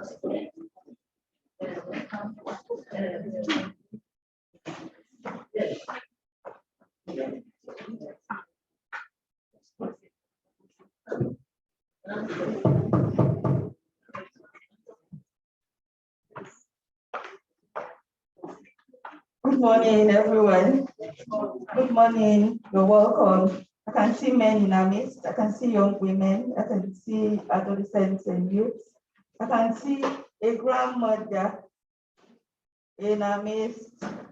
Good morning, everyone. Good morning. You're welcome. I can see men in our midst. I can see young women. I can see adolescents and youths. I can see a grandmother in our midst.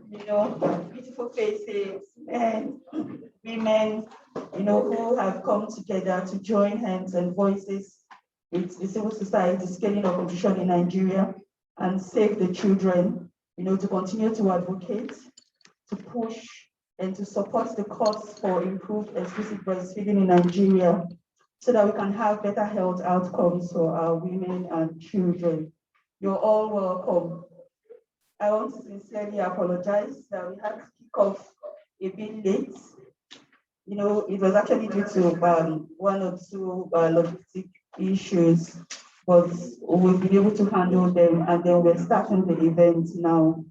You know, beautiful faces, men, women, you know, who have come together to join hands and voices with the civil society scaling up competition in Nigeria and save the children, you know, to continue to advocate, to push, and to support the cause for improved exclusive breastfeeding in Nigeria so that we can have better health outcomes for our women and children. You're all welcome. I want to sincerely apologize that we had to kick off a bit late. You know, it was actually due to one or two logistic issues, but we've been able to handle them, and then we're starting the event now.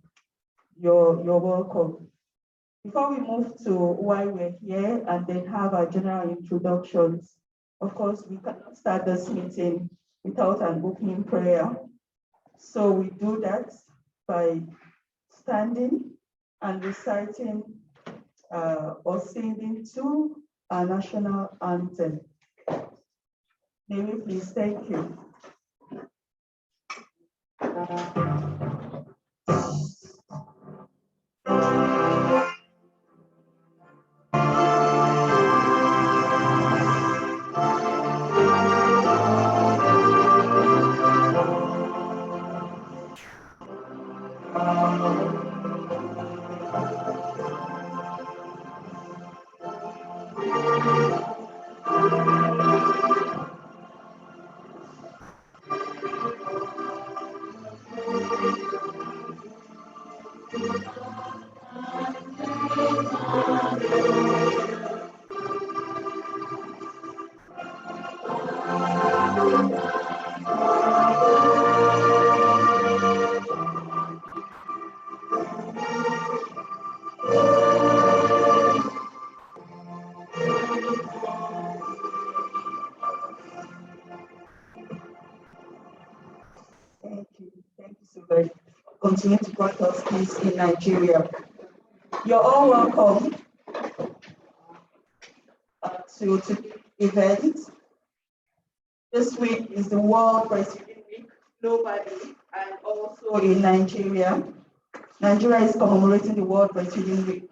You're welcome. Before we move to why we're here and then have our general introductions, of course, we cannot start this meeting without an opening prayer. So we do that by standing and reciting or singing to our national anthem. May we please thank you. Thank you so very much. Continue to grant us peace in Nigeria. You're all welcome to the event. This week is the World Breastfeeding Week globally and also in Nigeria. Nigeria is commemorating the World Breastfeeding Week,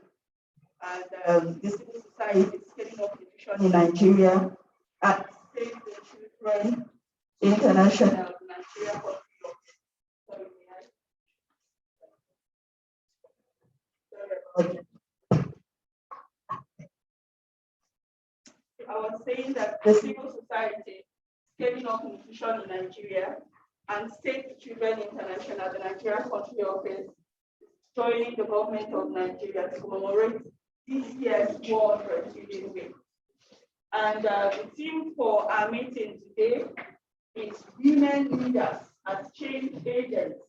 and the civil society is scaling up nutrition in Nigeria at Save the Children International Nigeria. I was saying that the civil society scaling up nutrition in Nigeria and Save the Children International, the Nigeria country office, joining the government of Nigeria to commemorate this year's World Breastfeeding Week. And the theme for our meeting today is Women Leaders as Change Agents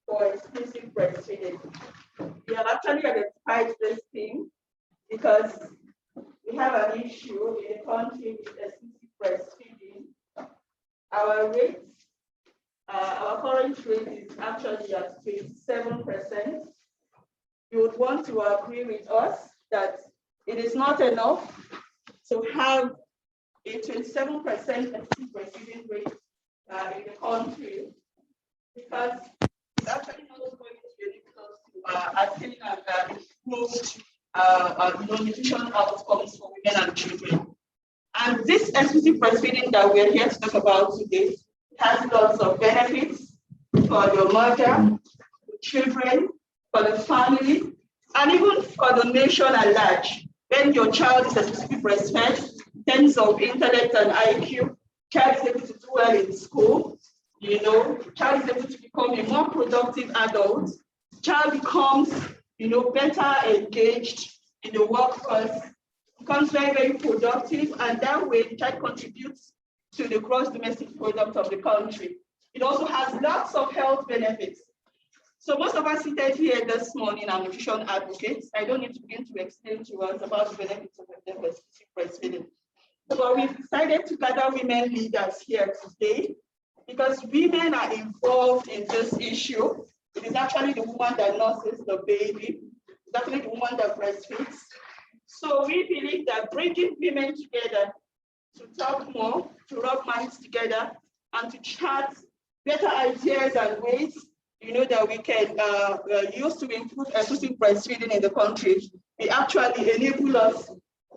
for Exclusive Breastfeeding. We have actually identified this theme because we have an issue in the country with exclusive breastfeeding. Our rates, our current rate is actually at 27%. You would want to agree with us that it is not enough to have a 27% exclusive breastfeeding rate in the country, because it's actually not going to be difficult to attain and improve nutrition outcomes for women and children. And this exclusive breastfeeding that we're here to talk about today has lots of benefits for your mother, the children, for the family, and even for the nation at large. When your child is exclusively breastfed, in terms of intellect and IQ, child is able to do well in school, you know, child is able to become a more productive adult, child becomes, you know, better engaged in the workforce, becomes very, very productive, and that way the child contributes to the gross domestic product of the country. It also has lots of health benefits. So most of us seated here this morning are nutrition advocates. I don't need to begin to explain to us about the benefits of exclusive breastfeeding. But we've decided to gather women leaders here today because women are involved in this issue. It is actually the woman that nurses the baby. It's actually the woman that breastfeeds. So we believe that bringing women together to talk more, to rub minds together, and to chart better ideas and ways, that we can use to improve exclusive breastfeeding in the country, it actually enable us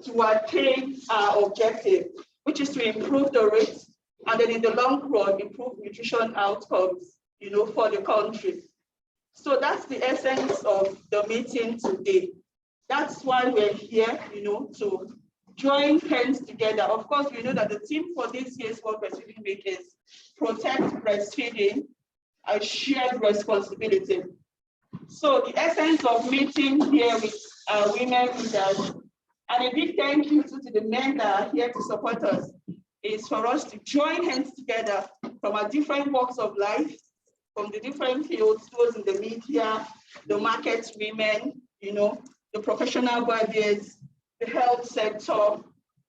to attain our objective, which is to improve the rates and then in the long run, improve nutrition outcomes, for the country. So that's the essence of the meeting today. That's why we're here, to join hands together. Of course, we know that the theme for this year's World Breastfeeding Week is protect breastfeeding, a shared responsibility. So the essence of meeting here with women leaders, and a big thank you to the men that are here to support us, is for us to join hands together from our different walks of life, from the different fields, those in the media, the market women, the professional graduates, the health sector,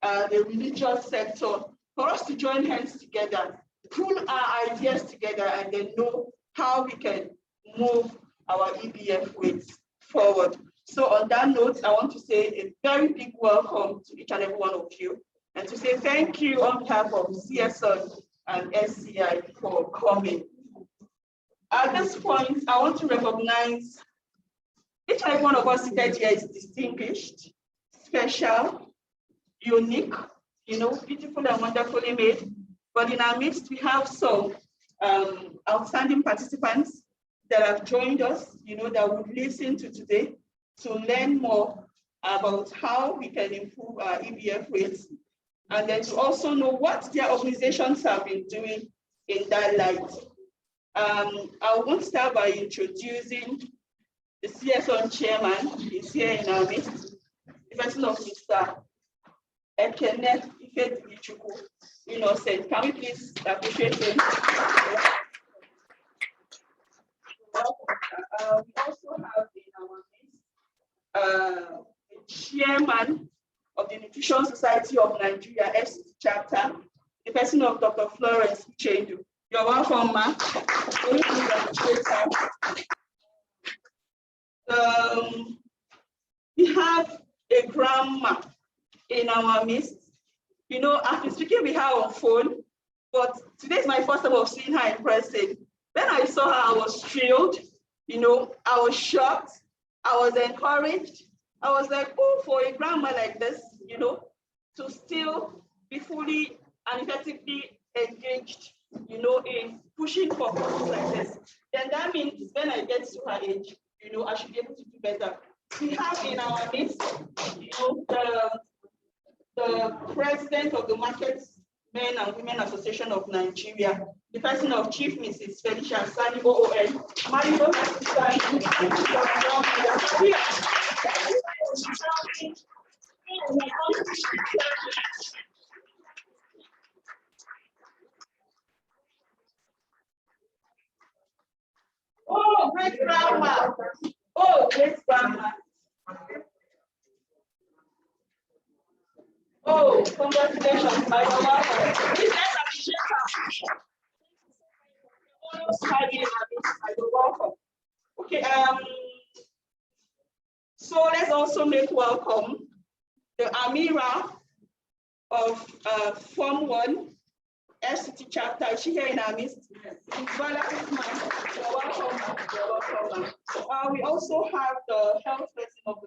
the religious sector, for us to join hands together, pull our ideas together, and then know how we can move our EBF weights forward. So on that note, I want to say a very big welcome to each and every one of you, and to say thank you on behalf of CS-SUNN and SCI for coming. At this point, I want to recognize each and every one of us seated here is distinguished, special, unique, beautiful and wonderfully made. But in our midst, we have some outstanding participants that have joined us, that would listen to today to learn more about how we can improve our EBF rates, and then to also know what their organizations have been doing in that light. I want to start by introducing the CS-SUNN chairman. He's here in our midst, the person of Mr. Ekene Ifedichukwu Innocent. Can we please appreciate him? We also have in our midst the chairman of the Nutrition Society of Nigeria, FCT chapter, the person of Dr. Florence Chendu. You're welcome, ma. We have a grandma in our midst. I've been speaking with her on phone, but today is my first time of seeing her in person. When I saw her, I was thrilled, I was shocked, I was encouraged. I was like, oh, for a grandma like this, to still be fully and effectively engaged, in pushing for causes like this, then that means when I get to her age, I should be able to do better. We have in our midst, the president of the Market Men and Women Association of Nigeria, the person of Chief Mrs. Felicia Sani OON. Oh, great grandma. Oh, great grandma. Oh, congratulations, my mama. Please let's appreciate her. Welcome. Okay, so let's also make welcome the Amira of Form 1 FCT chapter. Is she here in our midst? Yes. You're welcome. We also have the health person of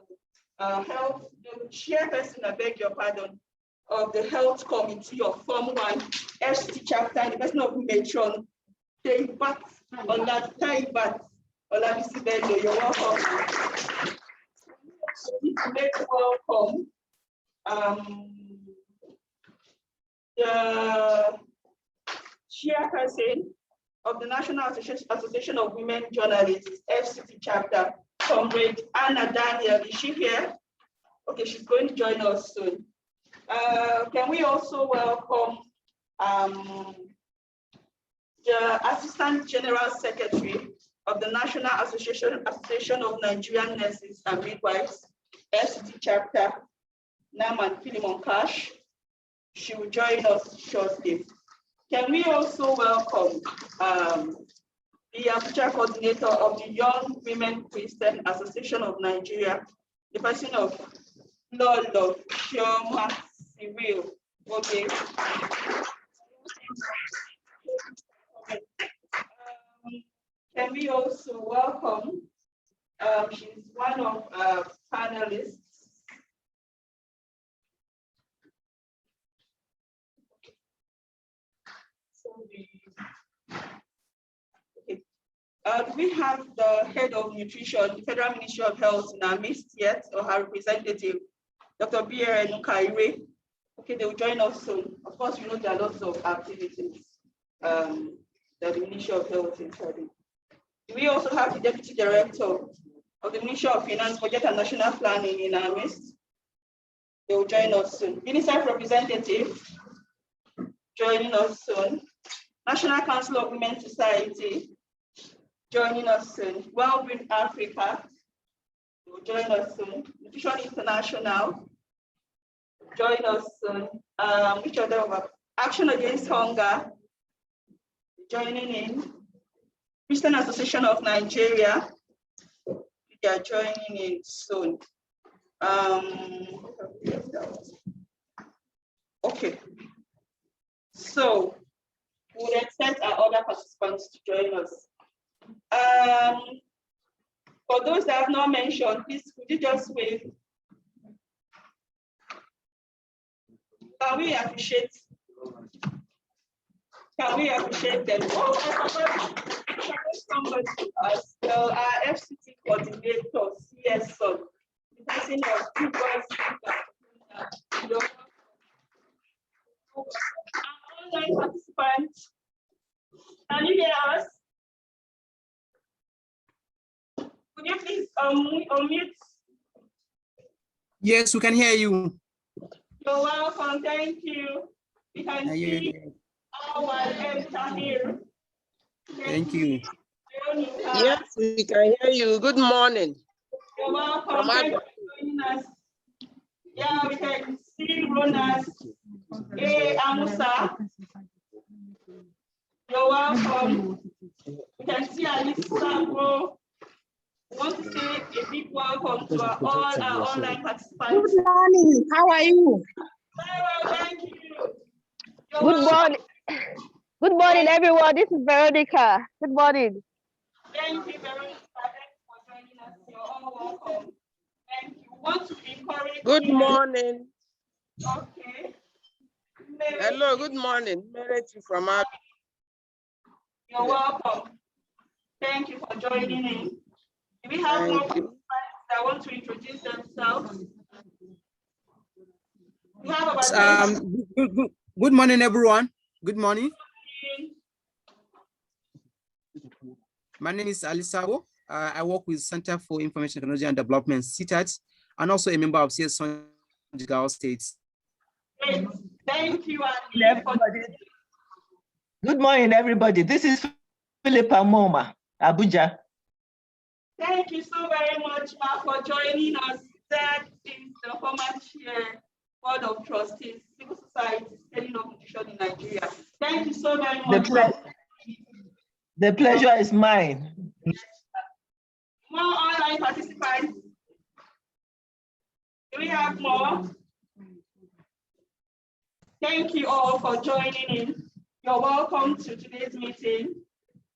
the chairperson, I beg your pardon, of the health committee of Form 1 FCT chapter, the person of Maternal, Taibat, Olabisi Bello. You're welcome. So we need to make welcome the chairperson of the National Association of Women Journalists, FCT chapter, Comrade Anna Daniel. Is she here? Okay, she's going to join us soon. Can we also welcome the Assistant General Secretary of the National Association of Nigerian Nurses and Midwives, FCT chapter, Naman Philemon Cash. She will join us shortly. Can we also welcome the Abuja coordinator of the Young Women Christian Association of Nigeria, the person of Lolo Chioma Cyril. Okay. Can we also welcome, she's one of panelists. Do we have the head of nutrition, the Federal Ministry of Health in our midst yet, or her representative, Dr. B.R. Kaire? Okay, they will join us soon. Of course, you know there are lots of activities that the Ministry of Health is having. We also have the Deputy Director of the Ministry of Finance, Budget and National Planning in our midst. They will join us soon. UNICEF representative joining us soon. National Council of Women Society joining us soon. World Breastfeeding Africa will join us soon. Nutrition International join us soon. Which other one? Action Against Hunger joining in. Christian Association of Nigeria, they are joining in soon. Okay, so we would expect our other participants to join us. For those that have not mentioned, please could you just wave? Can we appreciate them? Oh, I forgot somebody as well, our FCT coordinator, CS-SUNN. The person of two boys, online participants. Can you hear us? Could you please unmute? Yes, we can hear you. You're welcome, thank you. We can see our enter here. Thank you. Yes, we can hear you. Good morning. You're welcome. Thank you for joining us. Yeah, we can see Ronas. Hey, Amusa. You're welcome. We can see Alisa, bro. We want to say a big welcome to all our online participants. Good morning. How are you? Very well, thank you. Good morning. Good morning, everyone. This is Veronica. Good morning. Thank you, Veronica. Thanks for joining us. You're all welcome. Thank you. Want to encourage. Good morning. Okay. Hello, good morning. From our... You're welcome. Thank you for joining in. Do we have more people that want to introduce themselves? We have about good morning, everyone. Good morning. My name is Alisabo. I work with Center for Information Technology and Development, CTAT, and also a member of CS-SUNN Jigawa States. Great. Thank you, everybody. Good morning, everybody. This is Philippa Moma, Abuja. Thank you so very much, Ma, for joining us. That is the former chair, Board of Trustees, Civil Society, Scaling of Nutrition in Nigeria. Thank you so very much. The pleasure is mine. More online participants. Do we have more? Thank you all for joining in. You're welcome to today's meeting.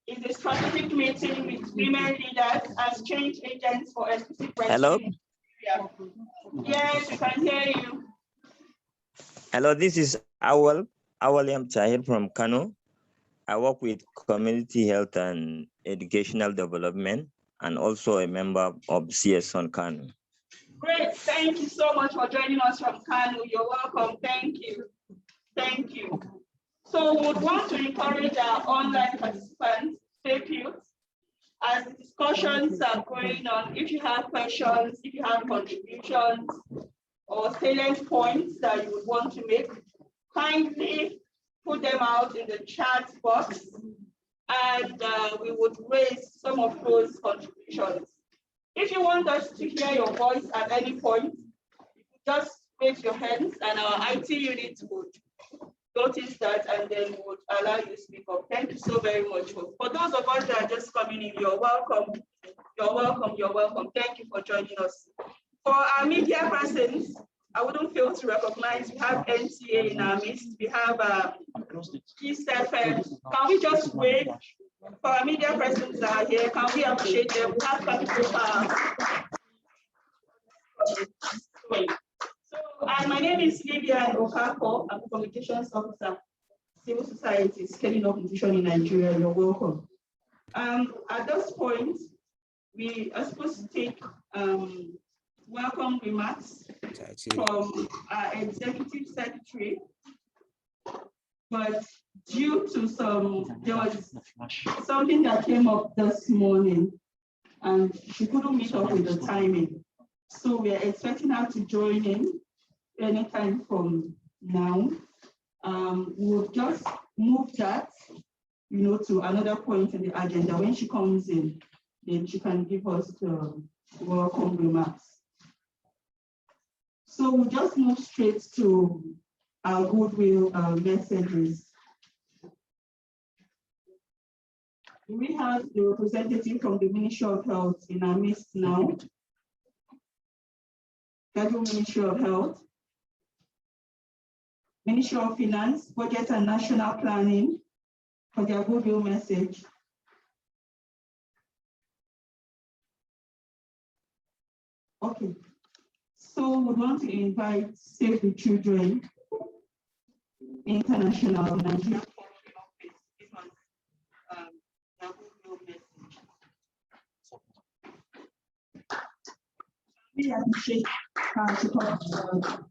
It's a strategic meeting with women leaders as change agents for exclusive breastfeeding. Hello? Yes, we can hear you. Hello, this is Awal M. Tahir from Kano. I work with community health and educational development and also a member of CS-SUNN Kano. Great, thank you so much for joining us from Kano. You're welcome, thank you. Thank you. So we would want to encourage our online participants, stay put, as the discussions are going on. If you have questions, if you have contributions or salient points that you would want to make, kindly put them out in the chat box and we would raise some of those contributions. If you want us to hear your voice at any point, just raise your hands and our IT unit would notice that and then would allow you to speak up. Thank you so very much. For those of us that are just coming in, you're welcome. You're welcome. You're welcome. Thank you for joining us. For our media presence, I wouldn't fail to recognize we have NTA in our midst. We have East FM. Can we just wait for our media presence that are here? Can we appreciate them? We have and my name is Livia Okako. I'm a communications officer, civil society, scaling up nutrition in Nigeria. You're welcome. At this point, we are supposed to take welcome remarks from our executive secretary, but due to there was something that came up this morning and she couldn't meet up with the timing. So we are expecting her to join in anytime from now. We'll just move that, to another point in the agenda. When she comes in, then she can give us the welcome remarks. So we'll just move straight to our goodwill messages. We have the representative from the Ministry of Health in our midst now. Federal Ministry of Health, Ministry of Finance, Budget and National Planning for their goodwill message. Okay, so we want to invite Save the Children International Nigeria Country Office. This was their goodwill message. We appreciate her to talk about.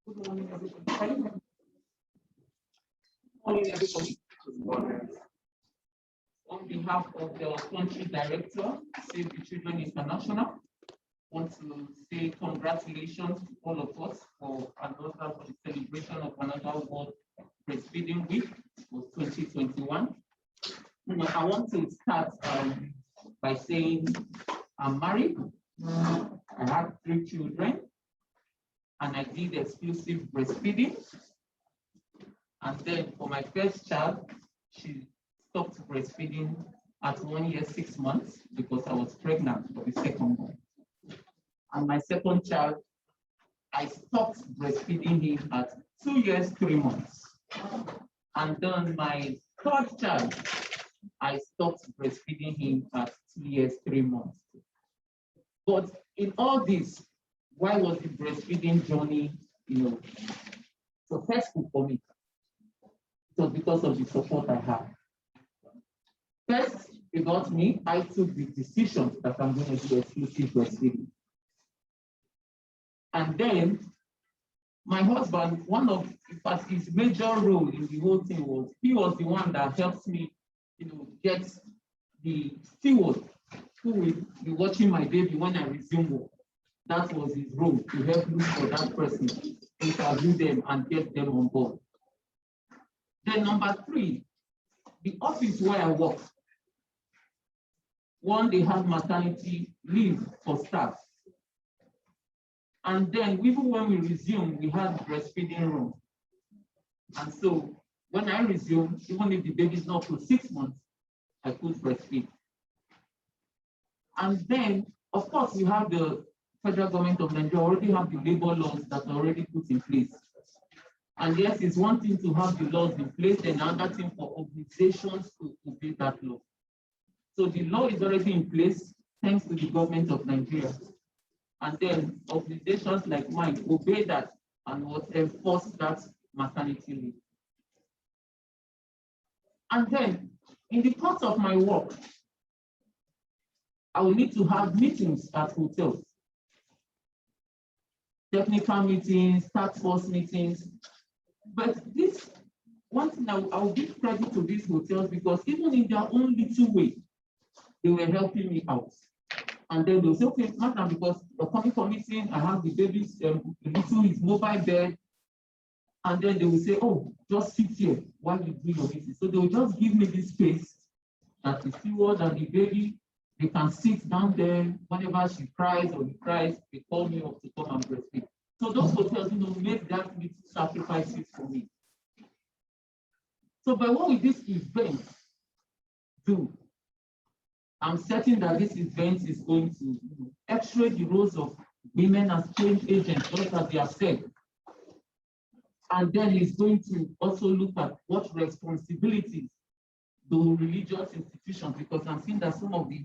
Good morning, everybody. Good morning, everybody. Good morning. On behalf of the country director, Save the Children International, I want to say congratulations to all of us for the celebration of another World Breastfeeding Week for 2021. I want to start by saying I'm married. I have 3 children. And I did exclusive breastfeeding. And then for my first child, she stopped breastfeeding at 1 year, 6 months because I was pregnant for the second one. And my second child, I stopped breastfeeding him at 2 years, 3 months. And then my third child, I stopped breastfeeding him at 2 years, 3 months. But in all this, why was the breastfeeding journey, successful for me? It was because of the support I had. First, about me, I took the decision that I'm going to do exclusive breastfeeding. And then my husband, one of his major role in the whole thing was, he was the one that helped me, get the steward who will be watching my baby when I resume work. That was his role, to help look for that person, interview them, and get them on board. Then number 3, the office where I work. One, they have maternity leave for staff. And then even when we resume, we had breastfeeding room. And so when I resume, even if the baby is not for 6 months, I could breastfeed. And then, of course, we have the federal government of Nigeria already have the labor laws that are already put in place. And yes, it's one thing to have the laws in place, and another thing for organizations to obey that law. So the law is already in place, thanks to the government of Nigeria. And then organizations like mine obey that and will enforce that maternity leave. And then, in the course of my work, I will need to have meetings at hotels. Technical meetings, task force meetings. But this one thing I will give credit to these hotels, because even in their own little way, they were helping me out. And then they'll say, okay, madam, because you're coming for meeting, I have the baby's little his mobile bed. And then they will say, oh, just sit here while you do your meeting. So they'll just give me this space that the steward and the baby, they can sit down there whenever she cries or he cries, they call me up to come and breastfeed. So those hotels, make that little sacrifices for me. So, but what will this event do? I'm certain that this event is going to x-ray the roles of women as change agents, just as they have said. And then it's going to also look at what responsibilities do religious institutions, because I'm seeing that some of the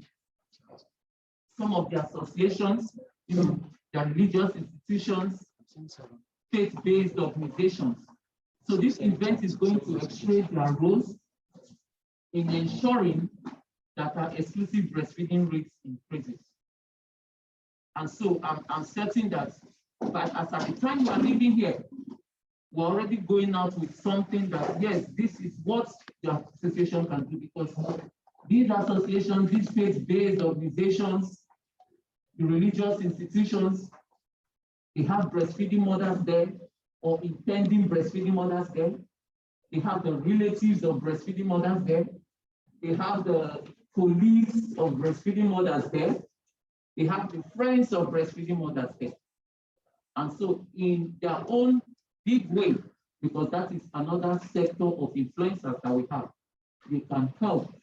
associations, they're religious institutions, faith-based organizations. So this event is going to x-ray their roles in ensuring that our exclusive breastfeeding rates increases. And so I'm certain that as at the time we are living here, we're already going out with something that, yes, this is what the association can do, because these associations, these faith-based organizations, the religious institutions, they have breastfeeding mothers there or intending breastfeeding mothers there. They have the relatives of breastfeeding mothers there. They have the colleagues of breastfeeding mothers there. They have the friends of breastfeeding mothers there. And so in their own big way, because that is another sector of influencers that we have, they can help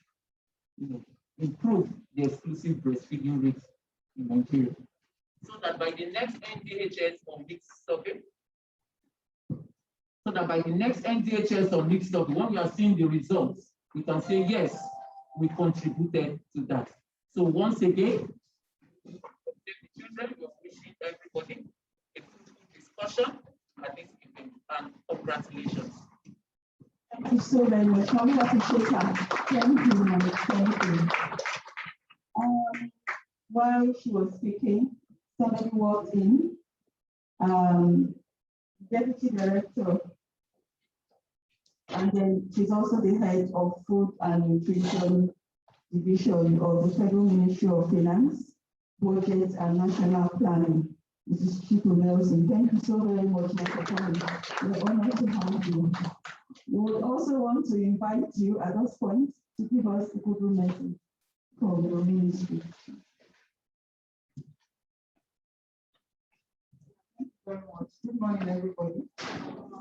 improve the exclusive breastfeeding rates in Nigeria. So that by the next NDHS or mixed survey, when we are seeing the results, we can say, yes, we contributed to that. So once again, the children, we're wishing everybody a fruitful discussion at this event, and congratulations. Thank you so very much. I really appreciate that. Thank you. While she was speaking, somebody walked in, Deputy Director, and then she's also the head of Food and Nutrition Division of the Federal Ministry of Finance, Budget and National Planning. Mrs. Chiku Nelson, thank you so very much for coming. We're honored to have you. We would also want to invite you at this point to give us a good message from your ministry. Thank you very much. Good morning, everybody.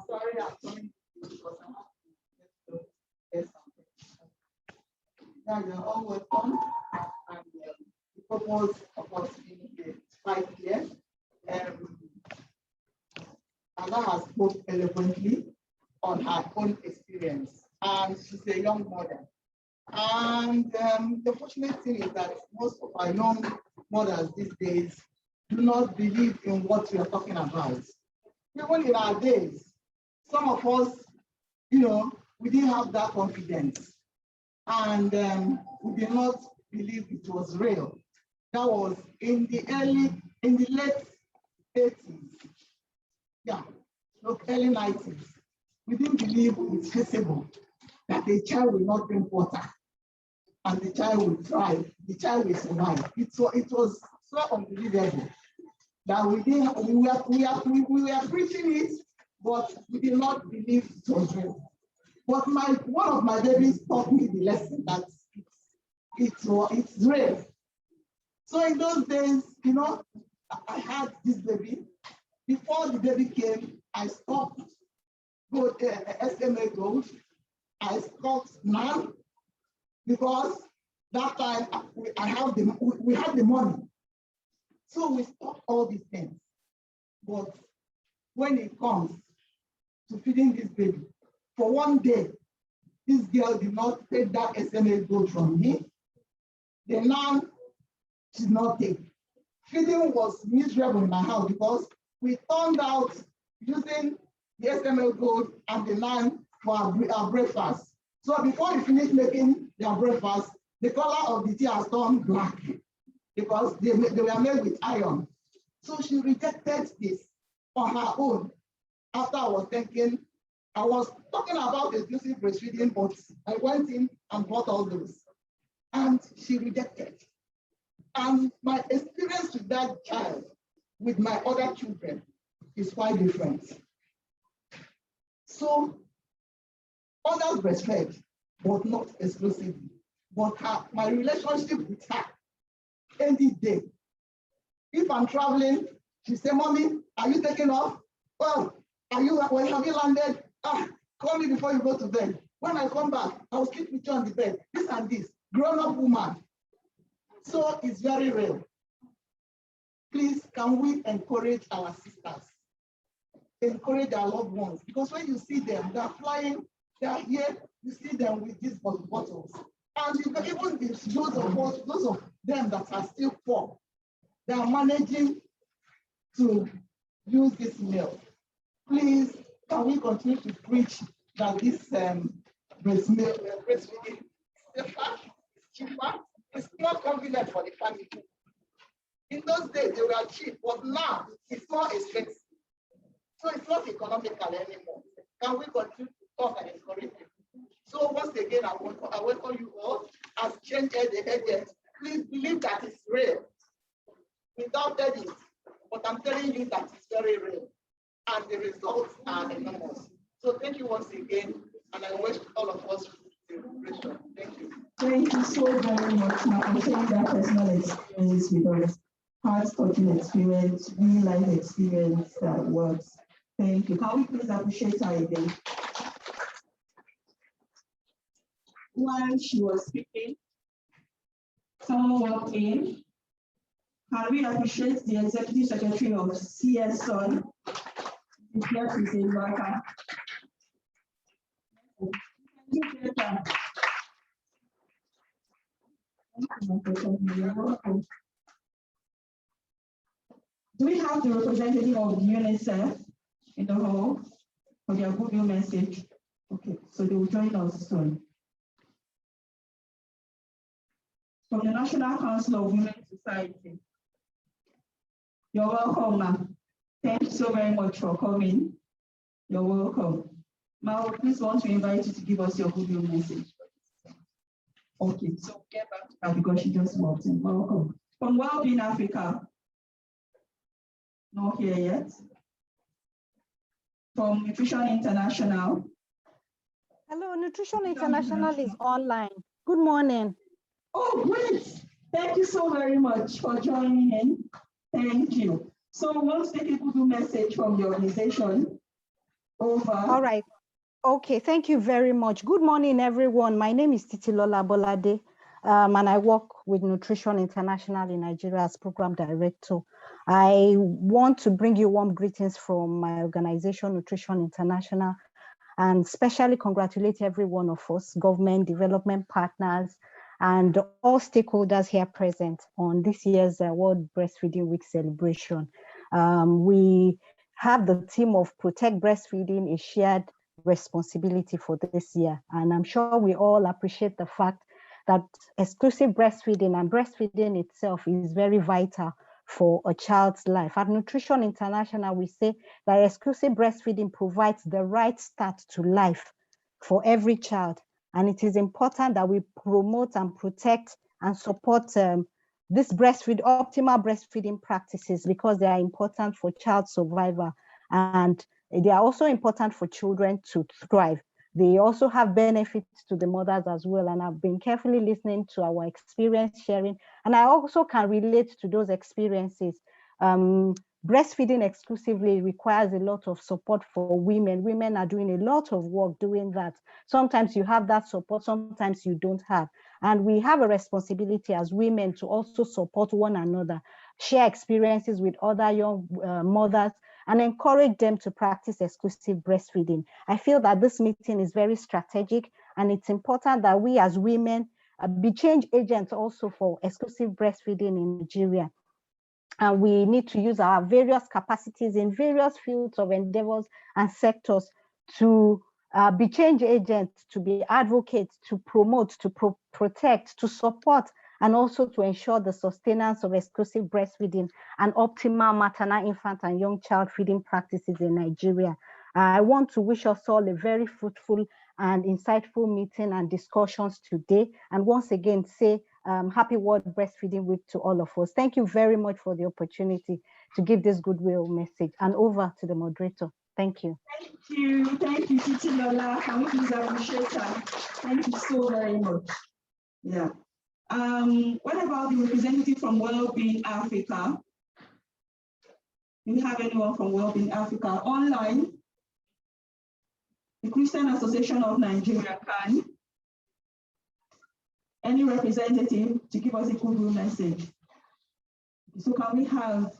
Sorry, I'm coming because I have to get something. Yeah, you're all welcome. And the purpose of us being here 5 years. Anna has spoke eloquently on her own experience, and she's a young mother. And the fortunate thing is that most of our young mothers these days do not believe in what we are talking about. Even in our days, some of us, we didn't have that confidence, and we did not believe it was real. That was in the late 80s, early 90s. We didn't believe it's feasible that the child will not drink water and the child will thrive, the child will survive. It was so unbelievable that we were preaching it, but we did not believe it was real. But one of my babies taught me the lesson that it's real. So in those days, I had this baby. Before the baby came, I stopped SMA Gold. I stopped now because that time we had the money. So we stopped all these things. But when it comes to feeding this baby, for one day, this girl did not take that SMA Gold from me. The nan did not take. Feeding was miserable in my house because we turned out using the SML Gold and the nan for our breakfast. So before we finished making their breakfast, the color of the tea has turned black because they were made with iron. So she rejected this on her own. After I was talking about exclusive breastfeeding, but I went in and bought all those. And she rejected. And my experience with that child, with my other children, is quite different. So others breastfed, but not exclusively. But my relationship with her, any day. If I'm traveling, she say, "Mommy, are you taking off? Oh, have you landed? Call me before you go to bed. When I come back, I'll sleep with you on the bed. This and this, grown-up woman." So it's very real. Please, can we encourage our sisters? Encourage our loved ones, because when you see them, they're flying, they're here, you see them with these bottles. And you can even those of them that are still poor, they are managing to use this milk. Please, can we continue to preach that this breastfeeding is safer, cheaper, it's more convenient for the family. In those days, they were cheap, but now it's more expensive. So it's not economical anymore. Can we continue to talk and encourage people? So once again, I welcome you all as change the agent. Please believe that it's real. Without it, but I'm telling you that it's very real. And the results are enormous. So thank you once again, and I wish all of us celebration. Thank you. Thank you so very much. Now, I'm sharing that personal experience with us. Heart-touching experience, real life experience that works. Thank you. Can we please appreciate her again? While she was speaking, someone walked in. Can we appreciate the Executive Secretary of CS-SUNN? It's here to say welcome. Do we have the representative of UNICEF in the hall for their good news message? Okay, so they will join us soon. From the National Council of Women Society. You're welcome, ma'am. Thank you so very much for coming. You're welcome. Ma'am, please want to invite you to give us your good news message. Okay, so get back to her because she just walked in. Welcome. From Wellbeing Africa. Not here yet. From Nutrition International. Hello, Nutrition International is online. Good morning. Oh, great. Thank you so very much for joining in. Thank you. So once the people do message from the organization, over. All right. Okay, thank you very much. Good morning, everyone. My name is Titilola Bolade, and I work with Nutrition International in Nigeria as Program Director. I want to bring you warm greetings from my organization, Nutrition International, and especially congratulate every one of us, government, development partners, and all stakeholders here present on this year's World Breastfeeding Week celebration. We have the theme of Protect Breastfeeding, a shared responsibility for this year. And I'm sure we all appreciate the fact that exclusive breastfeeding and breastfeeding itself is very vital for a child's life. At Nutrition International, we say that exclusive breastfeeding provides the right start to life for every child. And it is important that we promote and protect and support this optimal breastfeeding practices because they are important for child survival. And they are also important for children to thrive. They also have benefits to the mothers as well. And I've been carefully listening to our experience sharing. And I also can relate to those experiences. Breastfeeding exclusively requires a lot of support for women. Women are doing a lot of work doing that. Sometimes you have that support, sometimes you don't have. And we have a responsibility as women to also support one another, share experiences with other young mothers, and encourage them to practice exclusive breastfeeding. I feel that this meeting is very strategic, and it's important that we as women be change agents also for exclusive breastfeeding in Nigeria. And we need to use our various capacities in various fields of endeavors and sectors to be change agents, to be advocates, to promote, to protect, to support, and also to ensure the sustenance of exclusive breastfeeding and optimal maternal, infant, and young child feeding practices in Nigeria. I want to wish us all a very fruitful and insightful meeting and discussions today. And once again, say Happy World Breastfeeding Week to all of us. Thank you very much for the opportunity to give this goodwill message. And over to the moderator. Thank you. Thank you, Titi Lola. Can we please appreciate her? Thank you so very much. Yeah. What about the representative from Wellbeing Africa? Do you have anyone from Wellbeing Africa online? The Christian Association of Nigeria, can. Any representative to give us a goodwill message? So can we have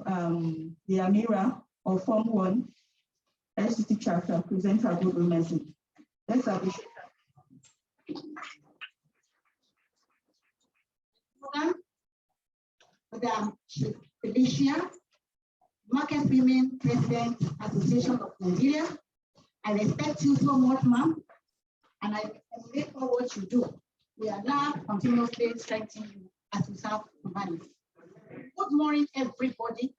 the Amira of Form 1 SCT chapter present our goodwill message? Let's appreciate that. Madam Felicia, Market Women President Association of Nigeria. I respect you so much, ma'am, and I admire for what you do. We are now continuously strengthening you as we serve humanity. Good morning, everybody.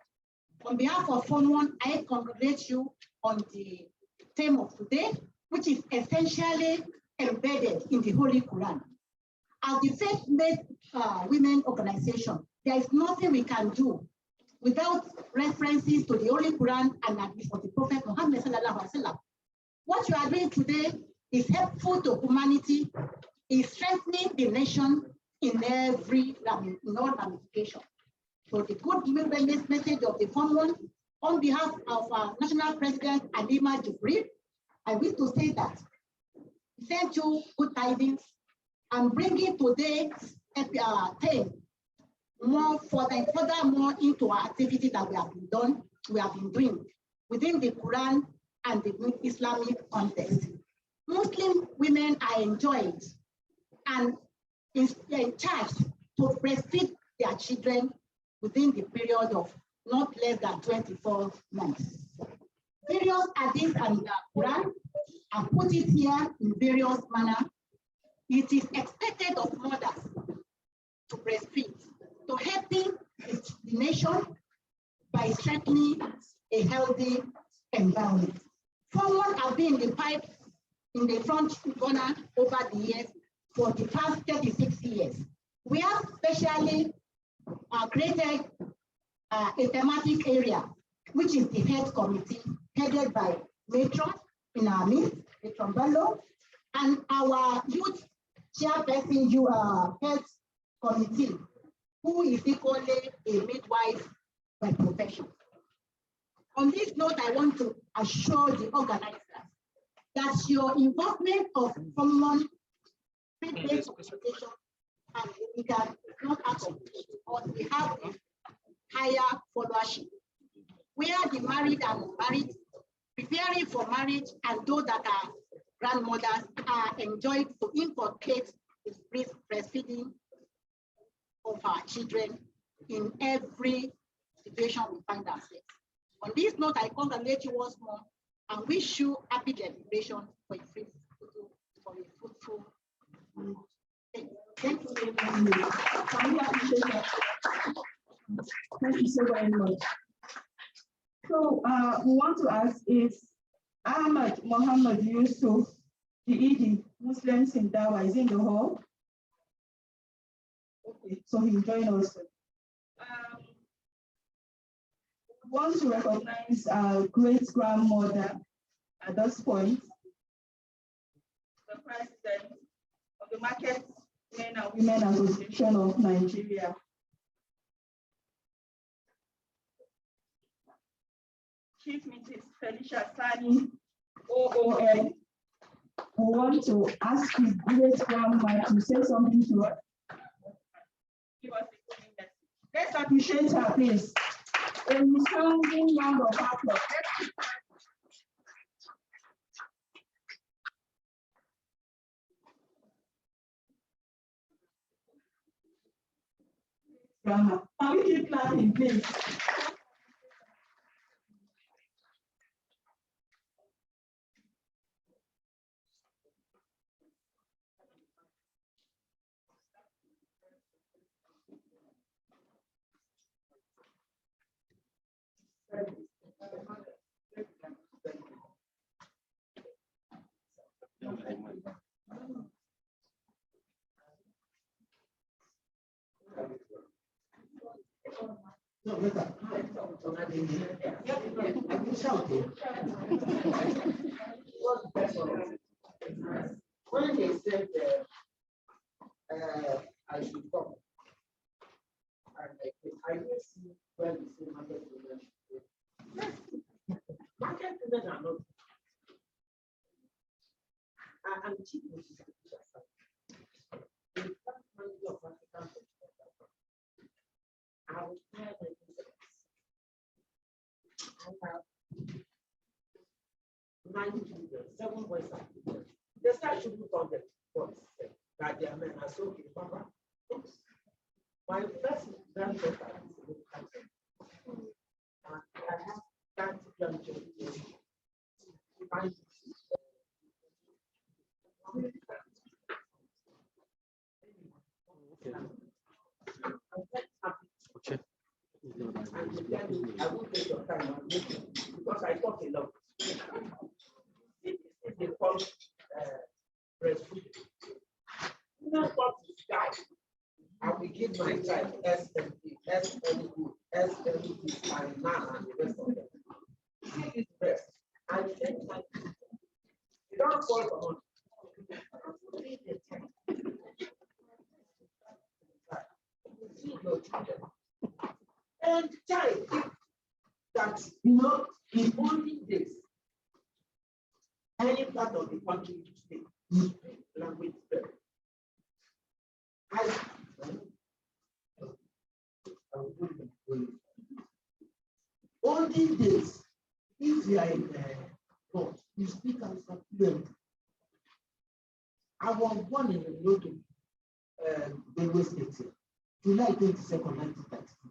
On behalf of Form 1, I congratulate you on the theme of today, which is essentially embedded in the Holy Quran. As the faith-based women organization, there is nothing we can do without references to the Holy Quran and hadith of the Prophet Muhammad sallallahu alaihi wasallam. What you are doing today is helpful to humanity, is strengthening the nation in all ramifications. So the good message of the Form 1, on behalf of our National President Alima Jibril, I wish to say that we send you good tidings and bringing today's theme furthermore into our activity that we have been doing within the Quran and the Islamic context. Muslim women are enjoined and in charge to breastfeed their children within the period of not less than 24 months. Various hadiths and the Quran are put it here in various manner. It is expected of mothers to breastfeed, to helping the nation by strengthening a healthy environment. Someone have been in the pipe in the front corner over the years for the past 36 years. We have specially created a thematic area, which is the health committee, headed by Matron in our midst, Matron Bello, and our youth chairperson, health committee, who is equally a midwife by profession. On this note, I want to assure the organizers that your involvement of common faith-based communication and legal is not accomplished, because we have a higher followership, where the married and unmarried, preparing for marriage, and those that are grandmothers are enjoyed to inculcate the breastfeeding of our children in every situation we find ourselves. On this note, I congratulate you once more and wish you happy celebration for a fruitful. Thank you very much. Thank you so very much. So we want to ask if Ahmad Mohammed Yusuf, the ED, Muslims in Dawa, is in the hall. Okay, so he'll join us. We want to recognize our great grandmother at this point, the president of the Market Men and Women Association of Nigeria. Chief Mrs. Felicia Sani, OON. We want to ask his great grandma to say something to us. Give us a good message. Let's appreciate her, please. A resounding round of applause. Grandma, can we keep clapping, please? When they said I should come, I didn't see where they say market women should go. Market women are not. And cheap is I will tell them I have 9 children, 7 boys and children. They start shooting on the boys that their men are so okay, Papa. My first granddaughter is a local and I have 30 grandchildren. Okay. I won't take your time because I talk a lot. They call breastfeeding. You know what this guy? I will give my child SMP, SLU, SLU, and now and the rest of them. See this breast. I think my you don't fall for money. See your children. And child that in only this, any part of the country you stay, you speak language better. Olden days, if you are in north, you speak as a fluent. I was born in the local Benue State, July 22nd, 1932.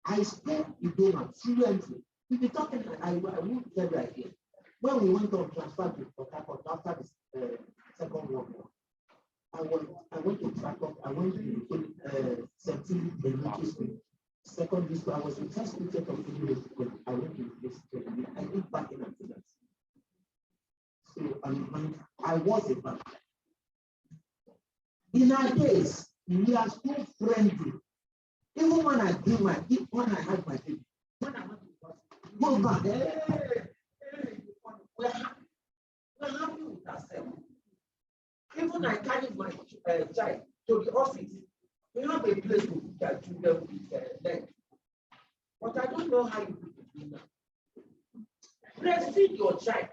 I spoke Idoma fluently. If you're talking, I won't tell you again. When we went on transfer to Port Harcourt after the Second World War, I went to Krakow. I went to St. Philip Elementary School, secondary school. I was the first teacher of English school. I went to university. I went back in after that. So I was a man. In our days, we are so friendly. Even when I do when I have my baby, when I want to go back, we're happy with ourselves. Even I carry my child to the office. We have a place to put our children with leg. But I don't know how you do that. Breastfeed your child.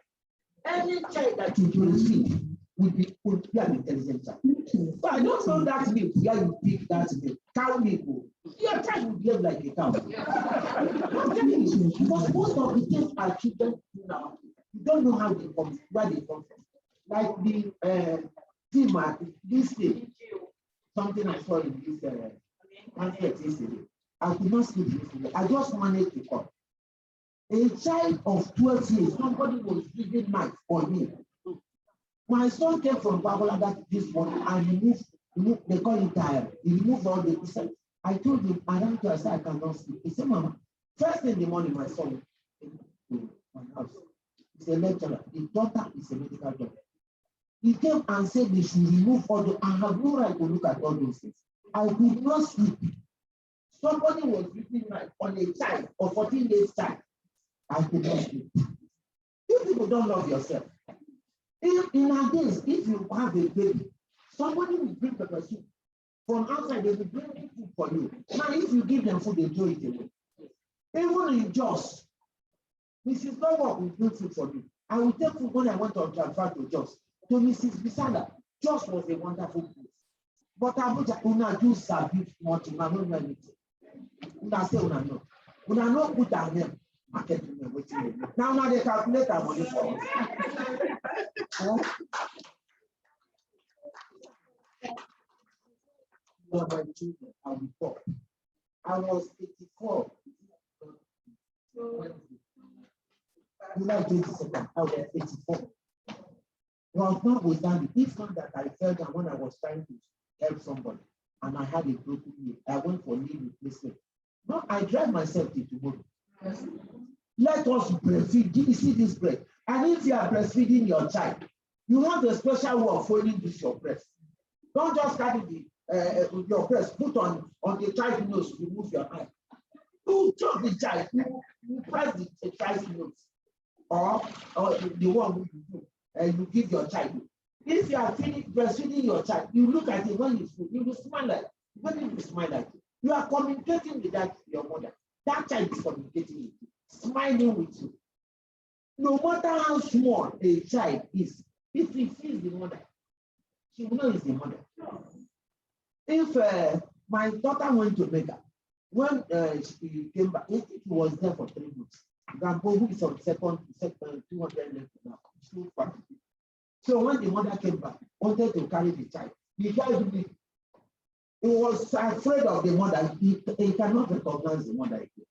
Any child that you breastfeed will be an intelligent child. But I don't know that milk where you pick that milk. Cow milk. Your child will behave like a cow. I'm telling you, because most of the things our children do now, you don't know how they come, where they come from. Like the team at this thing, something I saw in this pamphlet yesterday. I could not sleep yesterday. I just managed to call. A child of 12 years, somebody was giving knife for me. My son came from Babalaga this morning and removed, they call it tire. He removed all the pieces. I told him, I don't know, I said, I cannot sleep. He said, Mama, first thing in the morning, my son came to my house. He's a lecturer. The daughter is a medical doctor. He came and said they should remove all the, I have no right to look at all those things. I could not sleep. Somebody was reading knife on a child or 14 days child. I could not sleep. You people don't love yourself. In our days, if you have a baby, somebody will bring pepper soup. From outside, they will bring food for you. Now, if you give them food, they throw it away. Even in Jos, Mrs. Longwork will bring food for me. I will take food when I went on transfer to Jos. To Mrs. Bisala, Jos was a wonderful place. But Abuja, una do sabi much, una no know anything. Una say una know. Una no put our name. Market women waiting. Now they calculate our money for us. You are my children, I will talk. I was 84. July 22nd, I was 84. Well, notwithstanding, it's not that I felt that when I was trying to help somebody and I had a broken knee, I went for knee replacement. No, I drive myself to tomorrow. Yes. Let us breastfeed. Did you see this breast? And if you are breastfeeding your child, you have a special way of folding this your breast. Don't just carry the your breast, put on the child nose, remove your eye. You choke the child, you press the child's nose, or the one you do, and you give your child. If you are breastfeeding your child, you look at it when it's food, you will smile like, when you smile like, you are communicating with your mother. That child is communicating with you, smiling with you. No matter how small a child is, if he sees the mother, she will know it's the mother. If my daughter went to Mecca, when she came back, I think he was there for 3 months. Grandpa, who is on second 200 left now, still 40. So when the mother came back, wanted to carry the child, he was afraid of the mother. He cannot recognize the mother again.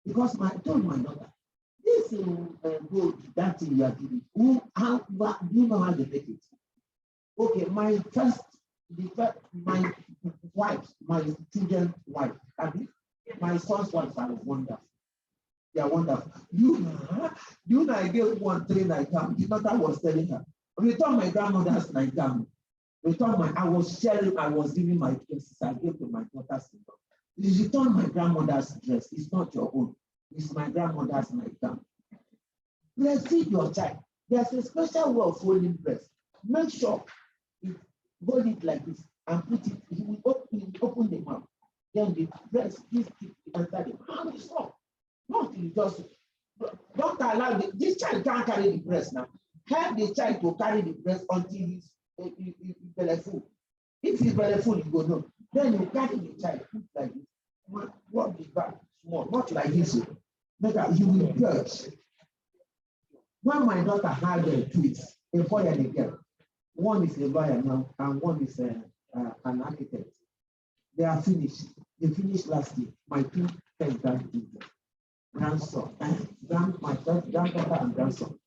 Because I told my daughter, this gold, that thing you are giving, do you know how they make it? Okay, my wife, my children's wife, my son's wife are wonderful. They are wonderful. You know, I gave one train like that. The daughter was telling her, return my grandmother's like that. I was giving my dresses. I gave to my daughter's. You return my grandmother's dress. It's not your own. It's my grandmother's nightgown. Breastfeed your child. There's a special way of holding breast. Make sure you hold it like this and put it. You will open the mouth. Then the breast is enter the mouth. Stop. Not you just don't allow this child can't carry the breast now. Help the child to carry the breast until he's belly full. If he's belly full, you go no. Then you carry the child like this. Walk the back small, not like this. Make you will purge. When my daughter had twins, a boy and a girl, one is a lawyer now and one is an architect. They are finished. They finished last year. My two grandson, my granddaughter and grandson.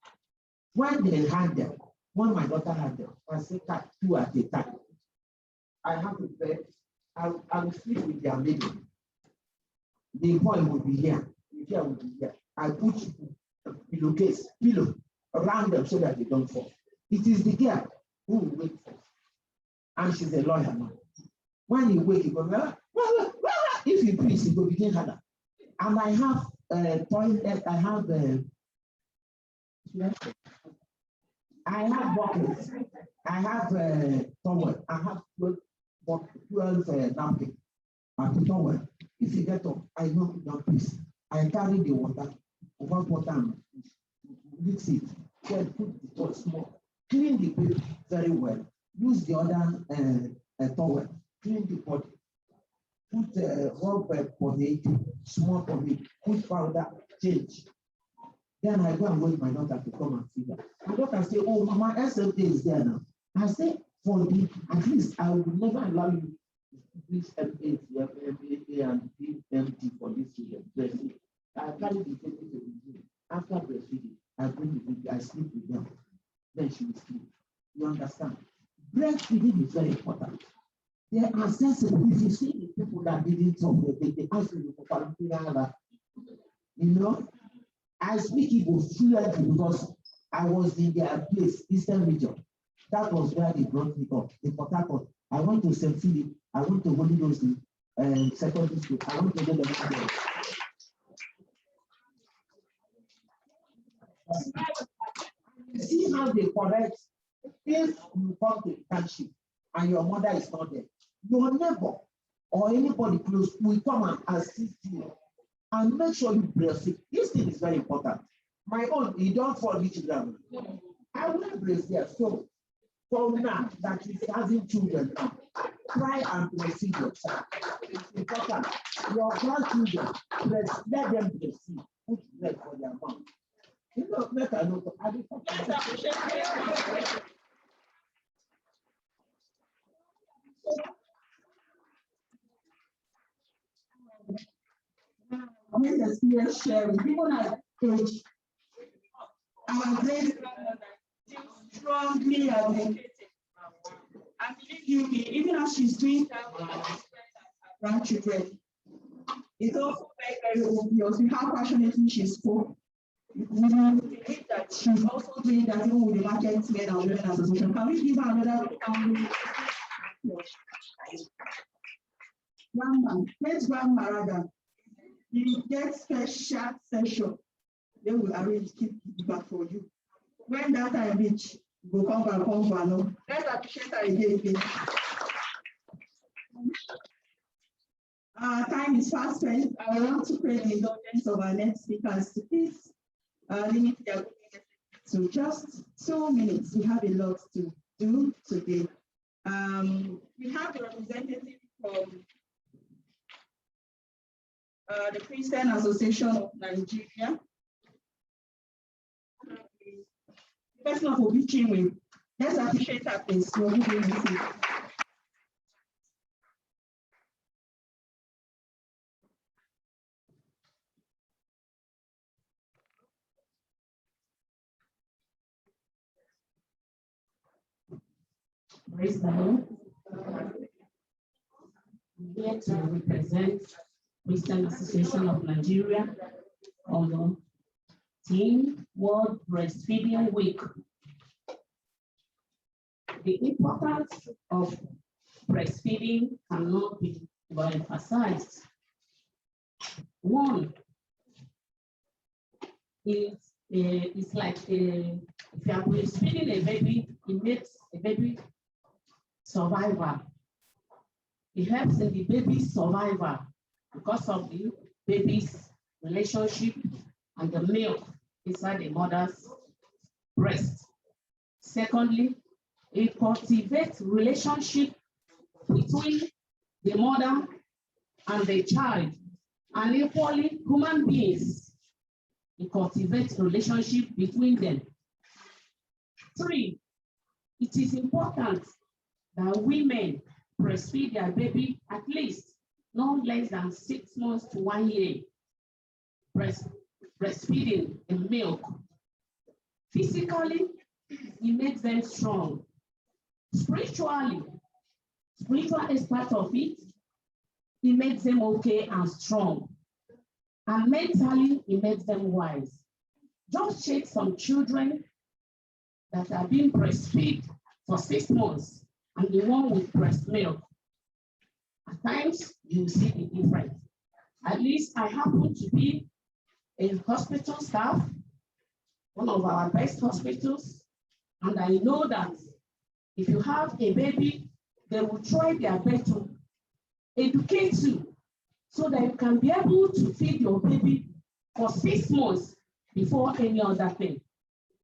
When they had them, when my daughter had them, I said, cut 2 at a time. I have to bed. I will sleep with their baby. The boy will be here. The girl will be here. I put pillow around them so that they don't fall. It is the girl who will wait for. And she's a lawyer now. When he wake, he goes, if he please, he will begin harder. And I have toilet, I have buckets, I have towel, I have 12 napkins and towel. If you get up, I know your place. I carry the water, and mix it, then put the pot small, clean the plate very well, use the other towel, clean the pot, put one pomade, small pomade, put powder, change. Then I go and wait my daughter to come and feed her. My daughter say, oh, Mama, SMA is there now. I say, for me, at least I will never allow you this MA and be empty for this breastfeeding. I carry the baby to the room. After breastfeeding, I bring the baby, I sleep with them. Then she will sleep. You understand? Breastfeeding is very important. They are sensible. If you see the people that didn't talk, they ask you to you know, I speak Igbo fluently because I was in their place, Eastern region. That was where they brought me up, in Port Harcourt. I went to St. Philip, I went to Holy Ghost secondary school, I went to the see how they correct. If you come to a township and your mother is not there, your neighbor or anybody close will come and assist you and make sure you breastfeed. This thing is very important. My own, you don't fall each ground. I will breastfeed there. So now that is having children now, try and breastfeed your child. It's important. Your grandchildren, let them breastfeed. Put bread for their mouth. You know, make a note of With experience sharing, people like age, our great strongly advocating. And believe me, even as she's doing that with her grandchildren, it's also very, very obvious with how passionately she spoke. We believe that she's also doing that even with the market men and women association. Can we give her another Grandma, let's Grandma rather. you get special session, they will arrange keep it back for you. When that time reach, go come back. No. Let's appreciate her again. Time is fast spent. I want to pray the indulgence of our next speakers to please limit their to just 2 minutes. We have a lot to do today. We have the representative from the Christian Association of Nigeria. The person of Obi. Let's appreciate her, please. Praise the Lord. I'm here to represent Christian Association of Nigeria on the team World Breastfeeding Week. The importance of breastfeeding cannot be overemphasized. One is it's like if you are breastfeeding a baby, it makes a baby survivor. It helps in the baby's survival because of the baby's relationship and the milk inside the mother's breast. Secondly, it cultivates relationship between the mother and the child, and equally human beings. It cultivates relationship between them. 3, it is important that women breastfeed their baby at least not less than 6 months to 1 year. Breastfeeding the milk. Physically, it makes them strong. Spiritually, spiritual aspect of it, it makes them okay and strong. And mentally, it makes them wise. Just check some children that are being breastfed for 6 months and the one with breast milk. At times, you see the difference. At least I happen to be a hospital staff, one of our best hospitals, and I know that if you have a baby, they will try their best to educate you so that you can be able to feed your baby for 6 months before any other thing.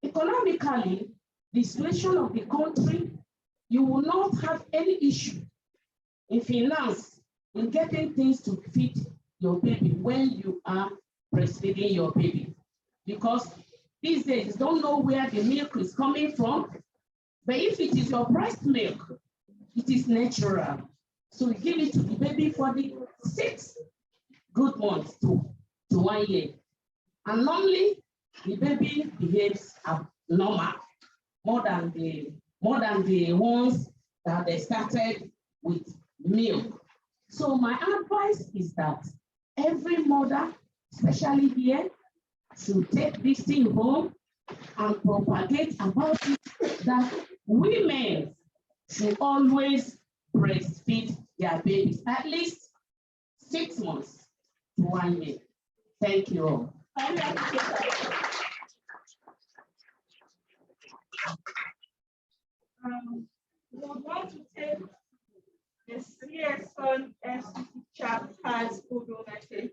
Economically, the situation of the country, you will not have any issue in finance in getting things to feed your baby when you are breastfeeding your baby. Because these days, you don't know where the milk is coming from. But if it is your breast milk, it is natural. So you give it to the baby for the 6 good months to 1 year. And normally, the baby behaves normal, more than the ones that they started with milk. So my advice is that every mother, especially here, should take this thing home and propagate about it, that women should always breastfeed their babies at least 6 months to 1 year. Thank you all. We would want to take the CS-SUNN chapter's photo message.